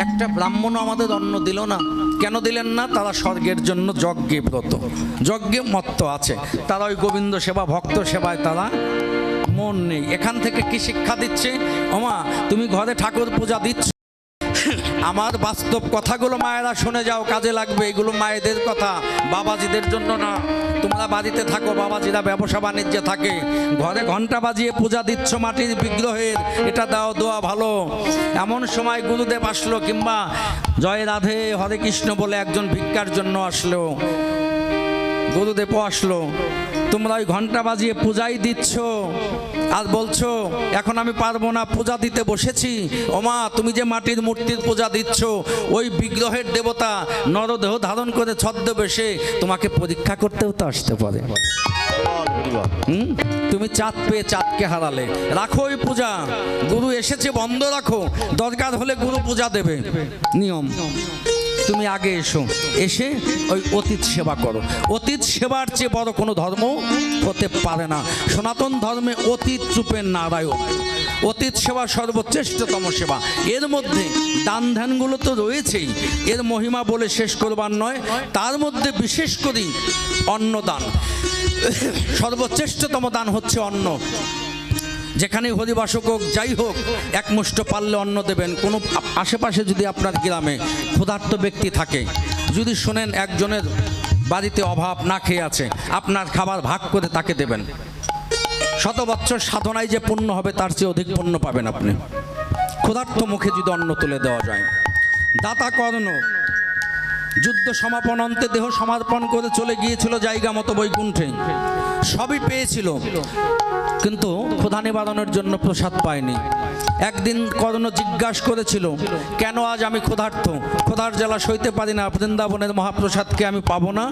একটা ব্রাহ্মণও আমাদের অন্ন দিল না। কেন দিলেন না? তারা স্বর্গের জন্য যজ্ঞে ব্রত, যজ্ঞে মত্ত আছে, তারা ওই গোবিন্দ সেবা ভক্ত সেবায় তারা মন নেই। এখান থেকে কি শিক্ষা দিচ্ছে? ওমা তুমি ঘরে ঠাকুর পূজা দিচ্ছ, আমার বাস্তব কথাগুলো মায়েরা শুনে যাও, কাজে লাগবে। এগুলো মায়েদের কথা, বাবাজিদের জন্য না। তোমরা বাড়িতে থাকো, বাবাজিরা ব্যবসা বাণিজ্যে থাকে, ঘরে ঘন্টা বাজিয়ে পূজা দিচ্ছ মাটির বিগ্রহের, এটা দাও দোয়া ভালো। এমন সময় গুরুদেব আসলো, কিংবা জয় রাধে হরে কৃষ্ণ বলে একজন ভিক্ষার জন্য আসলো, গুরুদেবও আসলো, তোমরা ওই ঘন্টা বাজিয়ে পূজাই দিচ্ছ আর বলছো এখন আমি পারবো না, পূজা দিতে বসেছি। ওমা তুমি যে মাটির মূর্তির পূজা দিচ্ছ, ওই বিগ্রহের দেবতা নরদেহ ধারণ করে ছদ্মবেশে তোমাকে পরীক্ষা করতেও তো আসতে পারে। তুমি চাঁদ পেয়ে চাঁদকে হারালে, রাখো ওই পূজা। গুরু এসেছে বন্ধ রাখো, দরকার হলে গুরু পূজা দেবে, নিয়ম। তুমি আগে এসো, এসে ওই অতীত সেবা করো। অতীত সেবার চেয়ে বড় কোনো ধর্ম হতে পারে না। সনাতন ধর্মে অতীত রূপে নারায়ণ, অতীত সেবা সর্বশ্রেষ্ঠতম সেবা। এর মধ্যে দান ধ্যানগুলো তো রয়েছেই, এর মহিমা বলে শেষ করবার নয়। তার মধ্যে বিশেষ করে অন্নদান, সর্বশ্রেষ্ঠতম দান হচ্ছে অন্ন। যেখানে হরিবাসক হোক যাই হোক, একমুষ্ট পারলে অন্ন দেবেন। কোনো আশেপাশে যদি আপনার গ্রামে ক্ষুধার্ত ব্যক্তি থাকে, যদি শোনেন একজনের বাড়িতে অভাব, না খেয়ে আছে, আপনার খাবার ভাগ করে তাকে দেবেন। শত বৎসর সাধনায় যে পুণ্য হবে তার চেয়ে অধিক পুণ্য পাবেন আপনি, ক্ষুধার্ত মুখে যদি অন্ন তুলে দেওয়া যায়। দাতা কর্ণ যুদ্ধ সমাপন অন্তে দেহ সমর্পণ করে চলে গিয়েছিল জায়গা মতো বৈকুণ্ঠে, সবই পেয়েছিল, কিন্তু ক্ষুধা নিবারণের জন্য প্রসাদ পায়নি। একদিন কর্ণ জিজ্ঞাসা করেছিল, কেন আজ আমি ক্ষুধার্ত, ক্ষুধার জ্বালা সইতে পারি না, বৃন্দাবনের মহাপ্রসাদকে আমি পাবো না।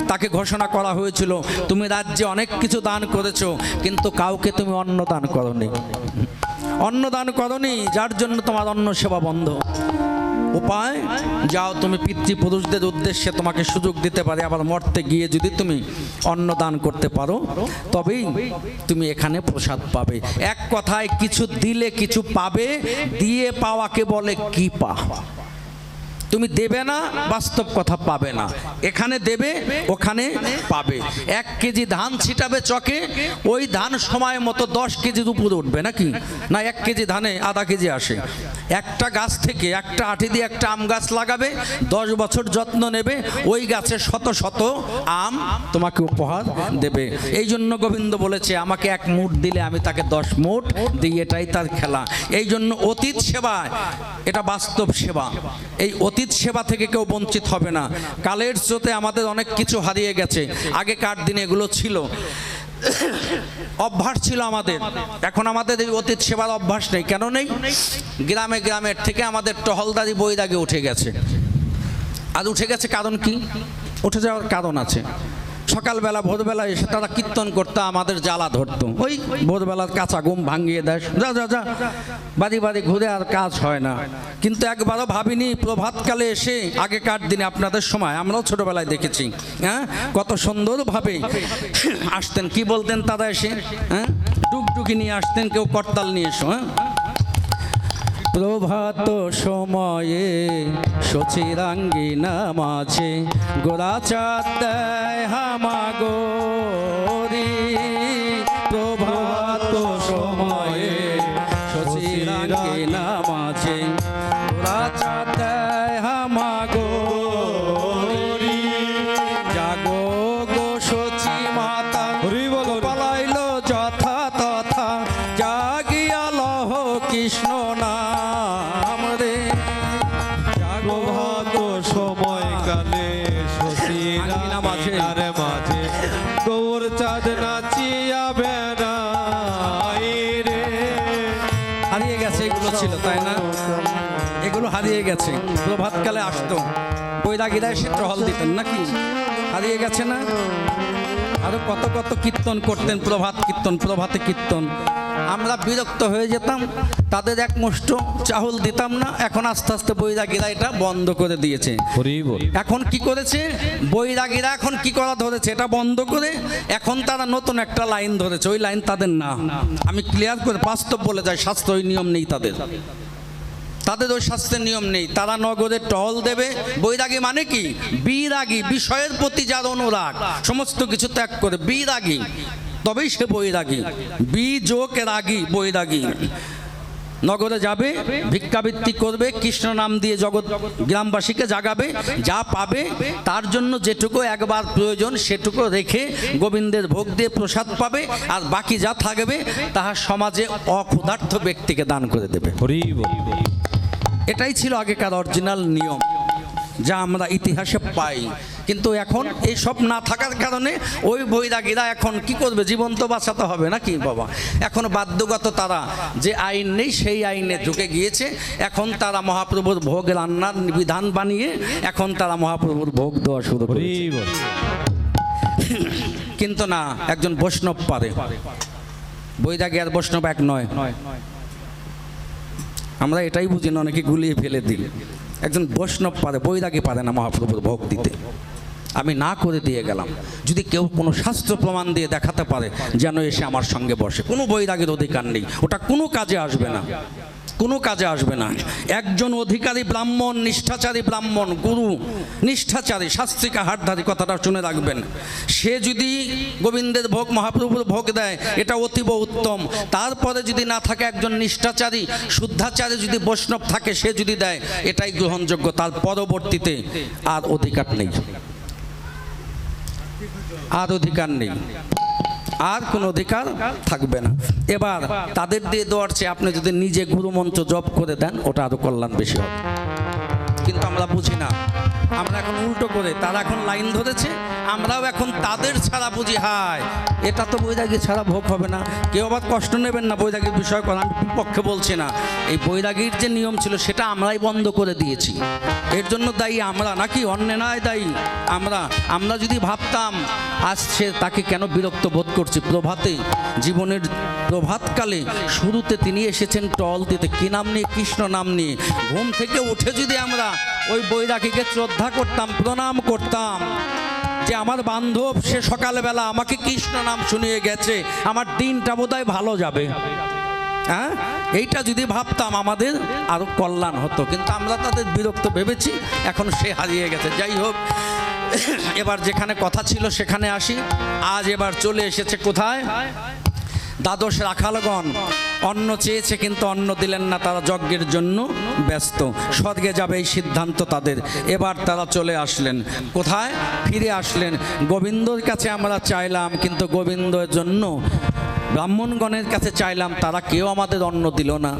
তাকে ঘোষণা করা হয়েছিল, তুমি রাজ্যে অনেক কিছু দান করেছো, কিন্তু কাউকে তুমি অন্ন দান করনি, অন্ন দান করনি, যার জন্য তোমার অন্ন সেবা বন্ধ। উপায়, যাও তুমি পিতৃপুরুষদের উদ্দেশ্যে তোমাকে সুযোগ দিতে পারে, আবার মরতে গিয়ে যদি তুমি অন্ন দান করতে পারো তবেই তুমি এখানে প্রসাদ পাবে। এক কথায় কিছু দিলে কিছু পাবে, দিয়ে পাওয়াকে বলে কৃপা। তুমি দেবে না, বাস্তব কথা পাবে না। এখানে দেবে, ওখানে পাবে। 1 কেজি ধান ছিটাবে চকে, ওই ধান সময় মতো 10 কেজির উপরে উঠবে নাকি না? 1 কেজি ধানে আধা কেজি আসে। একটা গাছ থেকে একটা আঠি দিয়ে একটা আম গাছ লাগাবে, 10 বছর যত্ন নেবে, ওই গাছে শত শত আম তোমাকে উপহার দেবে। এই জন্য গোবিন্দ বলেছে, আমাকে 1 মুঠ দিলে আমি তাকে 10 মুঠ দিই, এটাই তার খেলা। এই জন্য অতীত সেবা, এটা বাস্তব সেবা। এই অতীত সেবা থেকে কেউ বঞ্চিত হবে না। কালের স্রোতে আমাদের অনেক কিছু হারিয়ে গেছে। আগেকার দিনে এগুলো ছিল, অভ্যাস ছিল আমাদের। এখন আমাদের এই অতীত সেবার অভ্যাস নেই। কেন নেই? গ্রামে গ্রামের থেকে আমাদের টহলদারি বৈরাগে উঠে গেছে। আর উঠে গেছে কারণ কি? উঠে যাওয়ার কারণ আছে। সকালবেলা ভোরবেলা এসে তারা কীর্তন করতো, আমাদের জ্বালা ধরতো। ওই ভোরবেলার কাঁচা ঘুম ভাঙিয়ে দেয়, যা যা যা, বাড়ি বাড়ি ঘুরে আর কাজ হয় না। কিন্তু একবারও ভাবিনি প্রভাতকালে এসে, আগেকার দিনে আপনাদের সময় আমরাও ছোটবেলায় দেখেছি, হ্যাঁ, কত সুন্দরভাবে আসতেন। কি বলতেন তারা এসে? হ্যাঁ, ডুগডুগি নিয়ে আসতেন, কেউ করতাল নিয়ে এসো। হ্যাঁ, প্রভাত সময়ে শচিরাঙ্গিনা মাঝে গোরা চাঁদ দেয় হামাগরি। প্রভাত সময়ে শচিরাঙ্গিনা মাঝে গোরা চাঁদ দেয় হামাগরি। জাগো গো শচী মাতা, পালাইল যথা তথা, জাগিয়া লহ কৃষ্ণ নাম রে। প্রভাত সময়কালে শশীর মাঝে গৌর চাঁদ নাচিয়া বেড়ায় রে। হারিয়ে গেছে, এগুলো ছিল তাই না? এগুলো হারিয়ে গেছে। প্রভাতকালে আসতো, বৈরাগীরা এসে টহল দিতেন নাকি? হারিয়ে গেছে না? আরো কত কত কীর্তন করতেন, প্রভাত কীর্তন, প্রভাতে কীর্তন। আমরা বিরক্ত হয়ে যেতাম, তাদের এক মুষ্ট চাউল দিতাম না। এখন আস্তে আস্তে বৈরাগীরা এটা বন্ধ করে দিয়েছে। হরি বল। এখন কি করেছে বৈরাগীরা? এখন কি করা ধরেছে? এটা বন্ধ করে এখন তারা নতুন একটা লাইন ধরেছে। ওই লাইন তাদের না। আমি ক্লিয়ার করে বাস্তব বলে যাই, শাস্ত্র ওই নিয়ম নেই তাদের। তাদের ওই শাস্ত্রের নিয়ম নেই। তারা নগরে টহল দেবে। বৈরাগী মানে কি? বিরাগী, বিষয়ের প্রতি যার অনুরাগ, সমস্ত কিছু ত্যাগ করে বিরাগী, তবেই সে বৈরাগী। বিযোগ রাগী বৈরাগী। নগরে যাবে, ভিক্ষাবৃত্তি করবে, কৃষ্ণ নাম দিয়ে জগৎ গ্রামবাসীকে জাগাবে। যা পাবে তার জন্য যেটুকু একবার প্রয়োজন সেটুকু রেখে গোবিন্দের ভোগ দিয়ে প্রসাদ পাবে, আর বাকি যা থাকবে তাহা সমাজে অক্ষুধার্ত ব্যক্তিকে দান করে দেবে। হরি বল। এটাই ছিল আগেকার অরিজিনাল নিয়ম, যা আমরা ইতিহাসে পাই। কিন্তু এখন এই সব না থাকার কারণে ওই বৈরাগীরা এখন কি করবে? জীবন তো বাঁচাতে হবে নাকি বাবা? এখন বাধ্যগত তারা, যে আইন নেই সেই আইনে ঢুকে গিয়েছে। এখন তারা মহাপ্রভুর ভোগ রান্নার বিধান বানিয়ে এখন তারা মহাপ্রভুর ভোগ দেওয়া শুরু করে। কিন্তু না, একজন বৈষ্ণব পারে। বৈরাগী আর বৈষ্ণব এক নয়। আমরা এটাই বুঝি না, অনেকে গুলিয়ে ফেলে দিই। একজন বৈষ্ণব পারে, বৈরাগী পারে না মহাপ্রভুর ভোগ দিতে। আমি না করে দিয়ে গেলাম। যদি কেউ কোনো শাস্ত্র প্রমাণ দিয়ে দেখাতে পারে, যেন এসে আমার সঙ্গে বসে। কোনো বৈরাগীর অধিকার নেই, ওটা কোনো কাজে আসবে না, কোনো কাজে আসবে না। একজন অধিকারী ব্রাহ্মণ, নিষ্ঠাচারী ব্রাহ্মণ, গুরু নিষ্ঠাচারী, শাস্ত্রিকা হাটধারী, কথাটা শুনে রাখবেন। সে যদি গোবিন্দের ভোগ, মহাপ্রভুর ভোগ দেয়, এটা অতীব উত্তম। তারপরে যদি না থাকে একজন নিষ্ঠাচারী শুদ্ধাচারী, যদি বৈষ্ণব থাকে, সে যদি দেয়, এটাই গ্রহণযোগ্য। তার পরবর্তীতে আর অধিকার নেই, আর অধিকার নেই, আর কোনো অধিকার থাকবে না। এবার তাদের দিয়ে দেওয়ার চেয়ে আপনি যদি নিজে গুরুমন্ত্র জপ করে দেন, ওটা আরো কল্যাণ বেশি হবে। কিন্তু আমরা বুঝি না, আমরা এখন উল্টো করে, তারা এখন লাইন ধরেছে, আমরাও এখন তাদের ছাড়া বুঝি। হায়, এটা তো বৈরাগী ছাড়া ভোগ হবে না। কেউ আবার কষ্ট নেবেন না, বৈরাগীর বিষয় করা আমি পক্ষে বলছি না। এই বৈরাগীর যে নিয়ম ছিল সেটা আমরাই বন্ধ করে দিয়েছি। এর জন্য দায়ী আমরা নাকি? অন্য নয় দায়ী আমরা। আমরা যদি ভাবতাম আজ সে তাকে কেন বিরক্ত বোধ করছে, প্রভাতে, জীবনের প্রভাতকালে শুরুতে তিনি এসেছেন টল দিতে, কি নাম নিয়ে? কৃষ্ণ নাম নিয়ে। ঘুম থেকে উঠে যদি আমরা ওই বৈরাগীকে শ্রদ্ধা করতাম, প্রণাম করতাম, যে আমার বান্ধব সে সকালবেলা আমাকে কৃষ্ণ নাম শুনিয়ে গেছে, আমার দিনটা বোধহয় ভালো যাবে। হ্যাঁ, এইটা যদি ভাবতাম আমাদের আরো কল্যাণ হতো, কিন্তু আমরা তাদের বিরক্ত ভেবেছি, এখন সে হারিয়ে গেছে। যাই হোক, এবার যেখানে কথা ছিল সেখানে আসি। আজ এবার চলে এসেছে কোথায়? দ্বাদশ রাখালগণ অন্ন চেয়েছে কিন্তু অন্ন দিলেন না, তারা যজ্ঞের জন্য ব্যস্ত, স্বর্গে যাবে এই সিদ্ধান্ত তাদের। এবার তারা চলে আসলেন কোথায়? ফিরে আসলেন গোবিন্দর কাছে। আমরা চাইলাম কিন্তু গোবিন্দের জন্য ব্রাহ্মণগণের কাছে চাইলাম, তারা কেউ আমাদের অন্ন দিল না।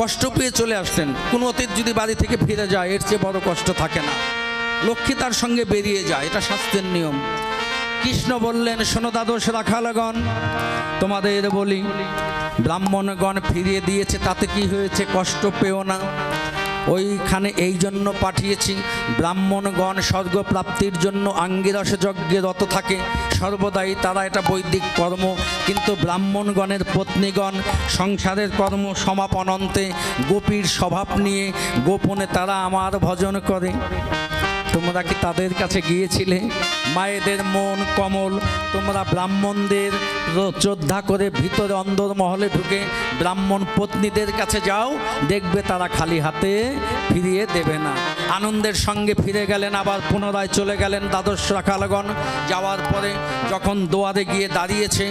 কষ্ট পেয়ে চলে আসলেন। কোনো অতীত যদি বাড়ি থেকে ফিরে যায় এর চেয়ে বড় কষ্ট থাকে না। লক্ষ্মী তার সঙ্গে বেরিয়ে যায়, এটা শাস্ত্রের নিয়ম। কৃষ্ণ বললেন, শোনো দ্বাদশ রাখালগণ, তোমাদের বলি, ব্রাহ্মণগণ ফিরিয়ে দিয়েছে, তাতে কি হয়েছে? কষ্ট পেও না। ওইখানে এই জন্য পাঠিয়েছি, ব্রাহ্মণগণ স্বর্গপ্রাপ্তির জন্য আঙ্গিরস যজ্ঞে রত থাকে সর্বদাই, তারা এটা বৈদিক কর্ম। কিন্তু ব্রাহ্মণগণের পত্নীগণ সংসারের কর্ম সমাপনন্তে গোপীর স্বভাব নিয়ে গোপনে তারা আমার ভজন করে। তোমরা কি তাদের কাছে গিয়েছিলে? মায়েদের মন কমল, তোমরা ব্রাহ্মণদের শ্রদ্ধা করে ভিতরে অন্দরমহলে ঢুকে ব্রাহ্মণ পত্নীদের কাছে যাও, দেখবে তারা খালি হাতে ফিরিয়ে দেবে না। আনন্দের সঙ্গে ফিরে গেলেন, আবার পুনরায় চলে গেলেন দ্বাদশ রাখালগণ। যাওয়ার পরে যখন দুয়ারে গিয়ে দাঁড়িয়েছে,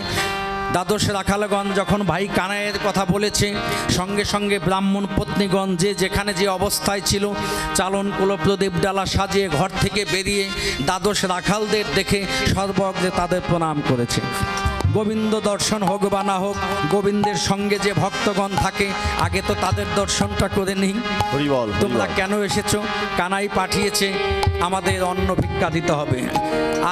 দ্বাদশ রাখালগণ যখন ভাই কানাইয়ের কথা বলেছে, সঙ্গে সঙ্গে ব্রাহ্মণ পত্নীগণ যে যেখানে যে অবস্থায় ছিল, চালন কুলো প্রদীপ ডালা সাজিয়ে ঘর থেকে বেরিয়ে দ্বাদশ রাখালদের দেখে সর্বগ্রে তাদের প্রণাম করেছে। গোবিন্দ দর্শন হোক বা না হোক, গোবিন্দের সঙ্গে যে ভক্তগণ থাকে আগে তো তাদের দর্শনটা করে নিই। হরি বল। তোমরা কেন এসেছো? কানাই পাঠিয়েছে, আমাদের অন্ন ভিক্ষা দিতে হবে।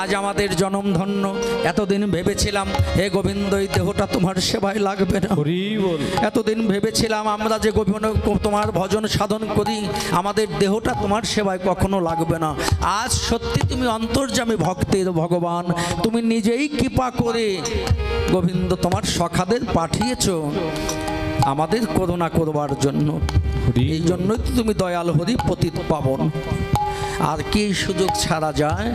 আজ আমাদের জনম ধন্য। এতদিন ভেবেছিলাম হে গোবিন্দ, এই দেহটা তোমার সেবায় লাগবে না। হরি বল। এতদিন ভেবেছিলাম আমরা যে গোবিন্দ তোমার ভজন সাধন করি, আমাদের দেহটা তোমার সেবায় কখনো লাগবে না। আজ সত্যি তুমি অন্তর্যামী ভক্তের ভগবান, তুমি নিজেই কৃপা করে গোবিন্দ তোমার সখাদের পাঠিয়েছ আমাদের করুণা করবার জন্য। এই জন্যই তো তুমি দয়াল হরি পতিত পাবন। আর কি এই সুযোগ ছাড়া যায়?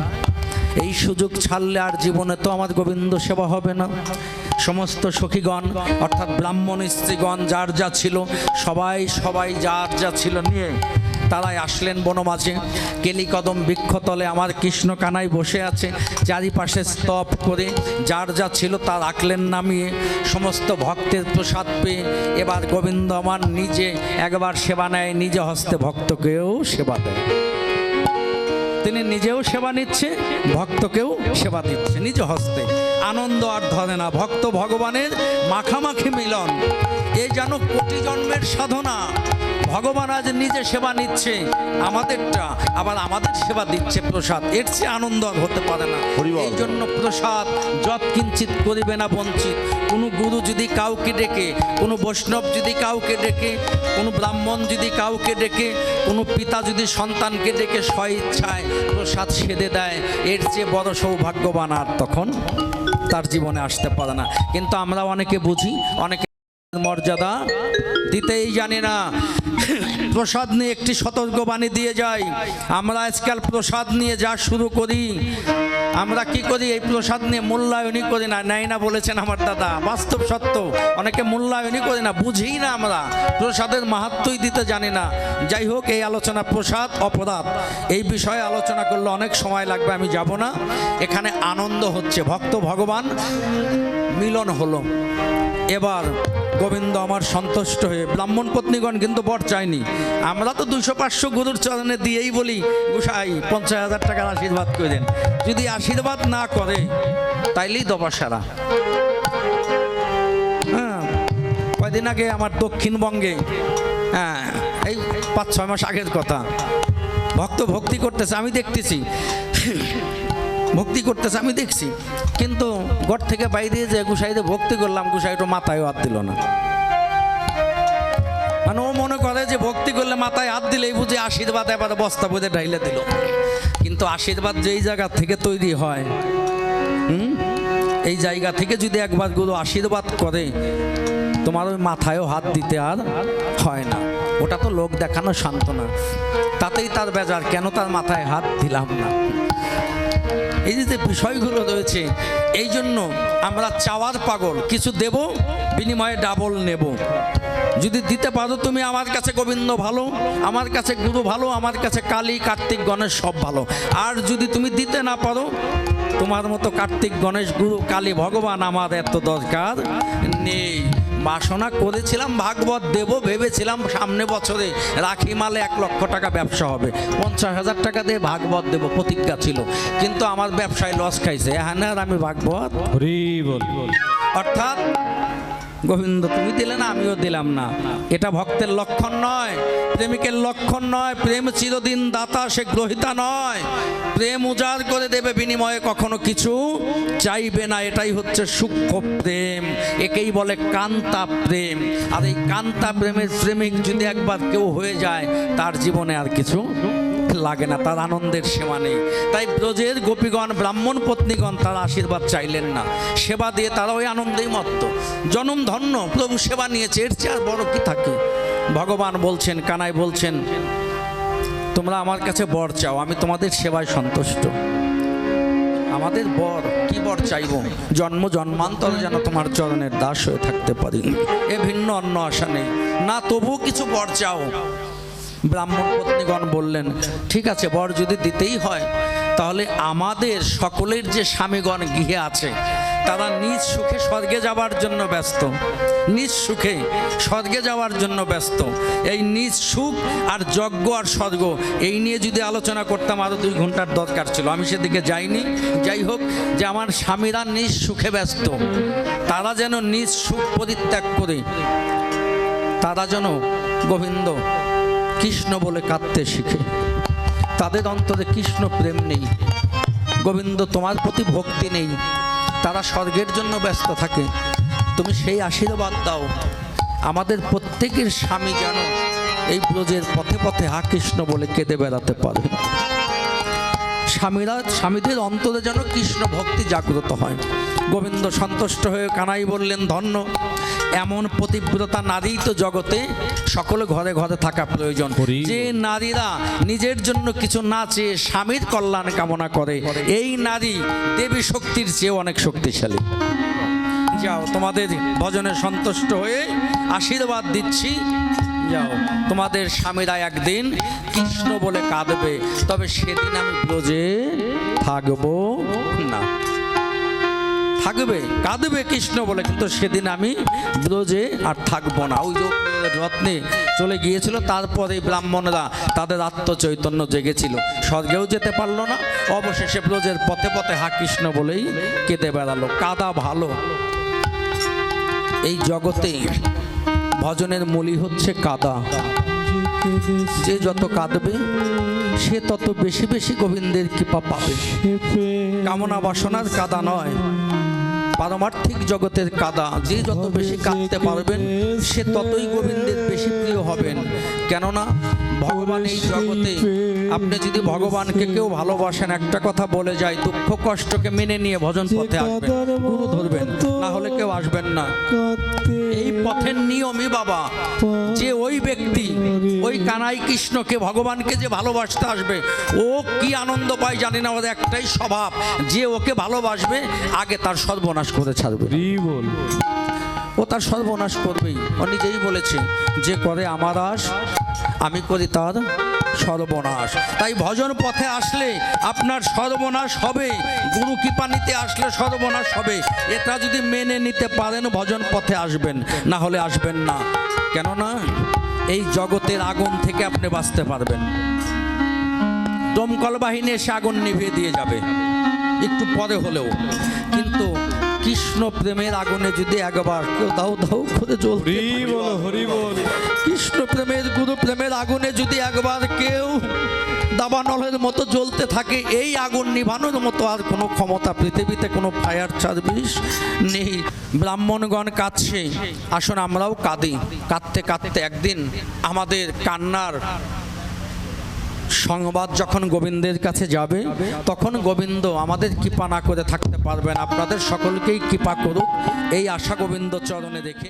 এই সুযোগ ছাড়লে আর জীবনে তো আমার গোবিন্দ সেবা হবে না। সমস্ত সখীগণ অর্থাৎ ব্রাহ্মণ স্ত্রীগণ যার যা ছিল, সবাই যার যা ছিল নিয়ে তারাই আসলেন বনমাঝে। কেলিকদম বৃক্ষতলে আমার কৃষ্ণ কানাই বসে আছে, চারিপাশে স্তব করে যার যা ছিল তা রাখলেন নামিয়ে। সমস্ত ভক্তের প্রসাদ পেয়ে এবার গোবিন্দ আমার নিজে একবার সেবা নেয়, নিজে হস্তে ভক্তকেও সেবা দেয়। তিনি নিজেও সেবা নিচ্ছে, ভক্তকেও সেবা দিচ্ছে নিজ হস্তে। আনন্দ আর ধরে না, ভক্ত ভগবানের মাখামাখি মিলন। এই যেন কোটি জন্মের সাধনা। ভগবান আজ নিজে সেবা নিচ্ছে আমাদেরটা, আবার আমাদের সেবা দিচ্ছে প্রসাদ। এর চেয়ে আনন্দ আর হতে পারে না। এই জন্য প্রসাদ যৎ কিঞ্চিত করিবে না বঞ্চিত। কোনো গুরু যদি কাউকে ডেকে, কোনো বৈষ্ণব যদি কাউকে ডেকে, কোনো ব্রাহ্মণ যদি কাউকে ডেকে, কোনো পিতা যদি সন্তানকে ডেকে স্বইচ্ছায় প্রসাদ সেদে দেয়, এর চেয়ে বড় সৌভাগ্যবান আর তখন তার জীবনে আসতে পারে না। কিন্তু আমরা অনেকে বুঝি, অনেকে মর্যাদা দিতেই জানি না। প্রসাদ নিয়ে একটি সতর্কবাণী দিয়ে যাই। আমরা আজকাল প্রসাদ নিয়ে যা শুরু করি, আমরা কি করি? এই প্রসাদ নিয়ে মূল্যায়নই করি না। নেয় না বলেছেন আমার দাদা, বাস্তব সত্য। অনেকে মূল্যায়নই করি না, বুঝি না, আমরা প্রসাদের মাহাত্ম্যই দিতে জানি না। যাই হোক, এই আলোচনা প্রসাদ অপরাধ এই বিষয়ে আলোচনা করলে অনেক সময় লাগবে, আমি যাব না। এখানে আনন্দ হচ্ছে, ভক্ত ভগবান মিলন হলো। এবার গোবিন্দ আমার সন্তুষ্ট হয়ে, ব্রাহ্মণ পত্নীগণ কিন্তু বর চায়নি। আমরা তো 200-500 গুরুর চরণে দিয়েই বলি, গোসাই 50,000 টাকার আশীর্বাদ করে দেন। যদি আশীর্বাদ না করে তাইলেই দবা সারা। হ্যাঁ, কয়দিন আগে আমার দক্ষিণবঙ্গে, হ্যাঁ এই 5-6 মাস আগের কথা, ভক্ত ভক্তি করতেছে, আমি দেখতেছি ভক্তি করতেছে, আমি দেখছি। কিন্তু ঘর থেকে বাইরে যে গোসাইতে ভক্তি করলাম, গোসাইটা মাথায় হাত দিল না। মানে ও মনে করে যে ভক্তি করলে মাথায় হাত দিলেই বুঝে আশীর্বাদ এবার বস্তা বুঝে ঢাইলে দিল। কিন্তু আশীর্বাদ যেই জায়গা থেকে তৈরি হয়, এই জায়গা থেকে যদি একবার গুরু আশীর্বাদ করে, তোমার ওই মাথায়ও হাত দিতে আর হয় না। ওটা তো লোক দেখানো সান্ত্বনা, তাতেই তার বেজার, কেন তার মাথায় হাত দিলাম না। এই যে বিষয়গুলো রয়েছে, এই জন্য আমরা চাওয়ার পাগল, কিছু দেব বিনিময়ে ডাবল নেব। যদি দিতে পারো তুমি আমার কাছে গোবিন্দ ভালো, আমার কাছে গুরু ভালো, আমার কাছে কালী কার্তিক গণেশ সব ভালো। আর যদি তুমি দিতে না পারো, তোমার মতো কার্তিক গণেশ গুরু কালী ভগবান আমার এত দরকার নেই। বাসনা করেছিলাম ভাগবত দেব, ভেবেছিলাম সামনে বছরে রাখি মালে 1 লক্ষ টাকা ব্যবসা হবে, 50,000 টাকা দিয়ে ভাগবত দেব প্রতিজ্ঞা ছিল, কিন্তু আমার ব্যবসায় লস খাইছে। হ্যাঁ আর আমি ভাগবত হরি বল। অর্থাৎ গোবিন্দ তুমি দিলে না, আমিও দিলাম না। এটা ভক্তের লক্ষণ নয়, প্রেমিকের লক্ষণ নয়। প্রেম চিরদিন দাতা, সে গ্রহিতা নয়। প্রেম উজাড় করে দেবে, বিনিময়ে কখনো কিছু চাইবে না। এটাই হচ্ছে সূক্ষ্ম প্রেম, একেই বলে কান্তা প্রেম। আর এই কান্তা প্রেমের প্রেমিক যদি একবার কেউ হয়ে যায়, তার জীবনে আর কিছু লাগে না, তার আনন্দের সীমা নেই। তাই ব্রজের গোপীগণ, ব্রাহ্মণ পত্নীগণ তার আশীর্বাদ চাইলেন না, সেবা দিয়ে তারা ওই আনন্দেই মত্ত। জনম ধন্য, প্রভু সেবা নিয়েছে, এর চেয়ে আর বড় কি থাকে? ভগবান বলছেন, কানাই বলছেন, তোমরা আমার কাছে বর চাও, আমি তোমাদের সেবায় সন্তুষ্ট। আমাদের বর, কি বর চাইব? জন্ম জন্মান্তর যেন তোমার চরণের দাস হয়ে থাকতে পারি, এ ভিন্ন অন্য আশা নেই। না তবুও কিছু বর চাও। ব্রাহ্মণ পত্নীগণ বললেন, ঠিক আছে, বর যদি দিতেই হয়, তাহলে আমাদের সকলের যে স্বামীগণ গৃহে আছে, তারা নিজ সুখে স্বর্গে যাবার জন্য ব্যস্ত, নিজ সুখে স্বর্গে যাওয়ার জন্য ব্যস্ত। এই নিজ সুখ আর যজ্ঞ আর স্বর্গ, এই নিয়ে যদি আলোচনা করতাম আরও 2 ঘন্টার দরকার ছিল, আমি সেদিকে যাইনি। যাই হোক, যে আমার স্বামীরা নিজ সুখে ব্যস্ত, তারা যেন নিজ সুখ পরিত্যাগ করে তারা যেন গোবিন্দ কৃষ্ণ বলে কাঁদতে শিখে। তাদের অন্তরে কৃষ্ণ প্রেম নেই, গোবিন্দ তোমার প্রতি ভক্তি নেই, তারা স্বর্গের জন্য ব্যস্ত থাকে। তুমি সেই আশীর্বাদ দাও, আমাদের প্রত্যেকের স্বামী যেন এই ব্রজের পথে পথে হা কৃষ্ণ বলে কেঁদে বেড়াতে পারে। স্বামীদের অন্তরে যেন কৃষ্ণ ভক্তি জাগ্রত হয়। গোবিন্দ সন্তুষ্ট হয়ে কানাই বললেন, ধন্য, এমন পতিব্রতা নারী তো জগতে সকলে ঘরে ঘরে থাকা প্রয়োজন। যে নারীরা নিজের জন্য কিছু না চেয়ে স্বামীর কল্যাণ কামনা করে, এই নারী দেবী শক্তির চেয়ে অনেক শক্তিশালী। যাও, তোমাদের ভজনে সন্তুষ্ট হয়ে আশীর্বাদ দিচ্ছি, যাও, তোমাদের স্বামীরা একদিন কৃষ্ণ বলে কাঁদবে, তবে সেদিন আমি ব্রজে থাকবো না। থাকবে, কাঁদবে কৃষ্ণ বলে, কিন্তু সেদিন আমি ব্রজে আর থাকবো না। ওই রত্নে চলে গিয়েছিল, তারপরে ব্রাহ্মণরা তাদের আত্মচৈতন্য জেগেছিল, স্বর্গেও যেতে পারলো না, অবশেষে ব্রজের পথে পথে হা কৃষ্ণ বলেই কেঁদে বেড়ালো। কাদা ভালো, এই জগতে ভজনের মূলই হচ্ছে কাদা। যে যত কাঁদবে সে তত বেশি বেশি গোবিন্দের কৃপা পাবে। কামনা বাসনার কাদা নয়, পারমার্থিক জগতের কাদা। যে যত বেশি কাঁদতে পারবেন সে ততই গোবিন্দের বেশি প্রিয় হবেন। কেননা ভগবান এই জগতে, আপনি যদি ভগবানকে কেউ ভালোবাসেন, একটা কথা বলে যায়, দুঃখ কষ্টকে মেনে নিয়ে ভজন পথে আসবেন, গুরু ধরবেন, না হলে কেউ আসবেন না। এই পথের নিয়মই বাবা, যে ওই ব্যক্তি ওই কানাই কৃষ্ণকে, ভগবানকে যে ভালোবাসতে আসবে, ও কি আনন্দ পায় জানি না, ওর একটাই স্বভাব, যে ওকে ভালোবাসবে আগে তার সর্বনাশ করে ছাড়বে। ও তার সর্বনাশ করবেই, ও নিজেই বলেছে, যে করে আমার আশ আমি করি তার সর্বনাশ। তাই ভজন পথে আসলে আপনার সর্বনাশ হবে, গুরু কৃপা নিতে আসলে সর্বনাশ হবে। এটা যদি মেনে নিতে পারেন ভজন পথে আসবেন, না হলে আসবেন না। কেননা এই জগতের আগুন থেকে আপনি বাঁচতে পারবেন। দমকল বাহিনী এসে আগুন নিভিয়ে দিয়ে যাবে একটু পরে হলেও, কিন্তু কৃষ্ণ প্রেমের আগুনে যদি একবার কেউ দাউ দাউ করে জ্বলতে, কৃষ্ণ প্রেমের গুরু প্রেমের আগুনে যদি একবার কেউ দাবানলের মতো জ্বলতে থাকে, এই আগুন নিভানোর মতো আর কোনো ক্ষমতা পৃথিবীতে, কোনো ফায়ার সার্ভিস নেই। ব্রাহ্মণগণ কাঁদছে, আসুন আমরাও কাঁদি। কাঁদতে কাঁদতে একদিন আমাদের কান্নার সংবাদ যখন গোবিন্দের কাছে যাবে, তখন গোবিন্দ আমাদের কৃপা না করে থাকতে পারবেন। আপনাদের সকলকেই কৃপা করুক, এই আশা গোবিন্দ চরণে রেখে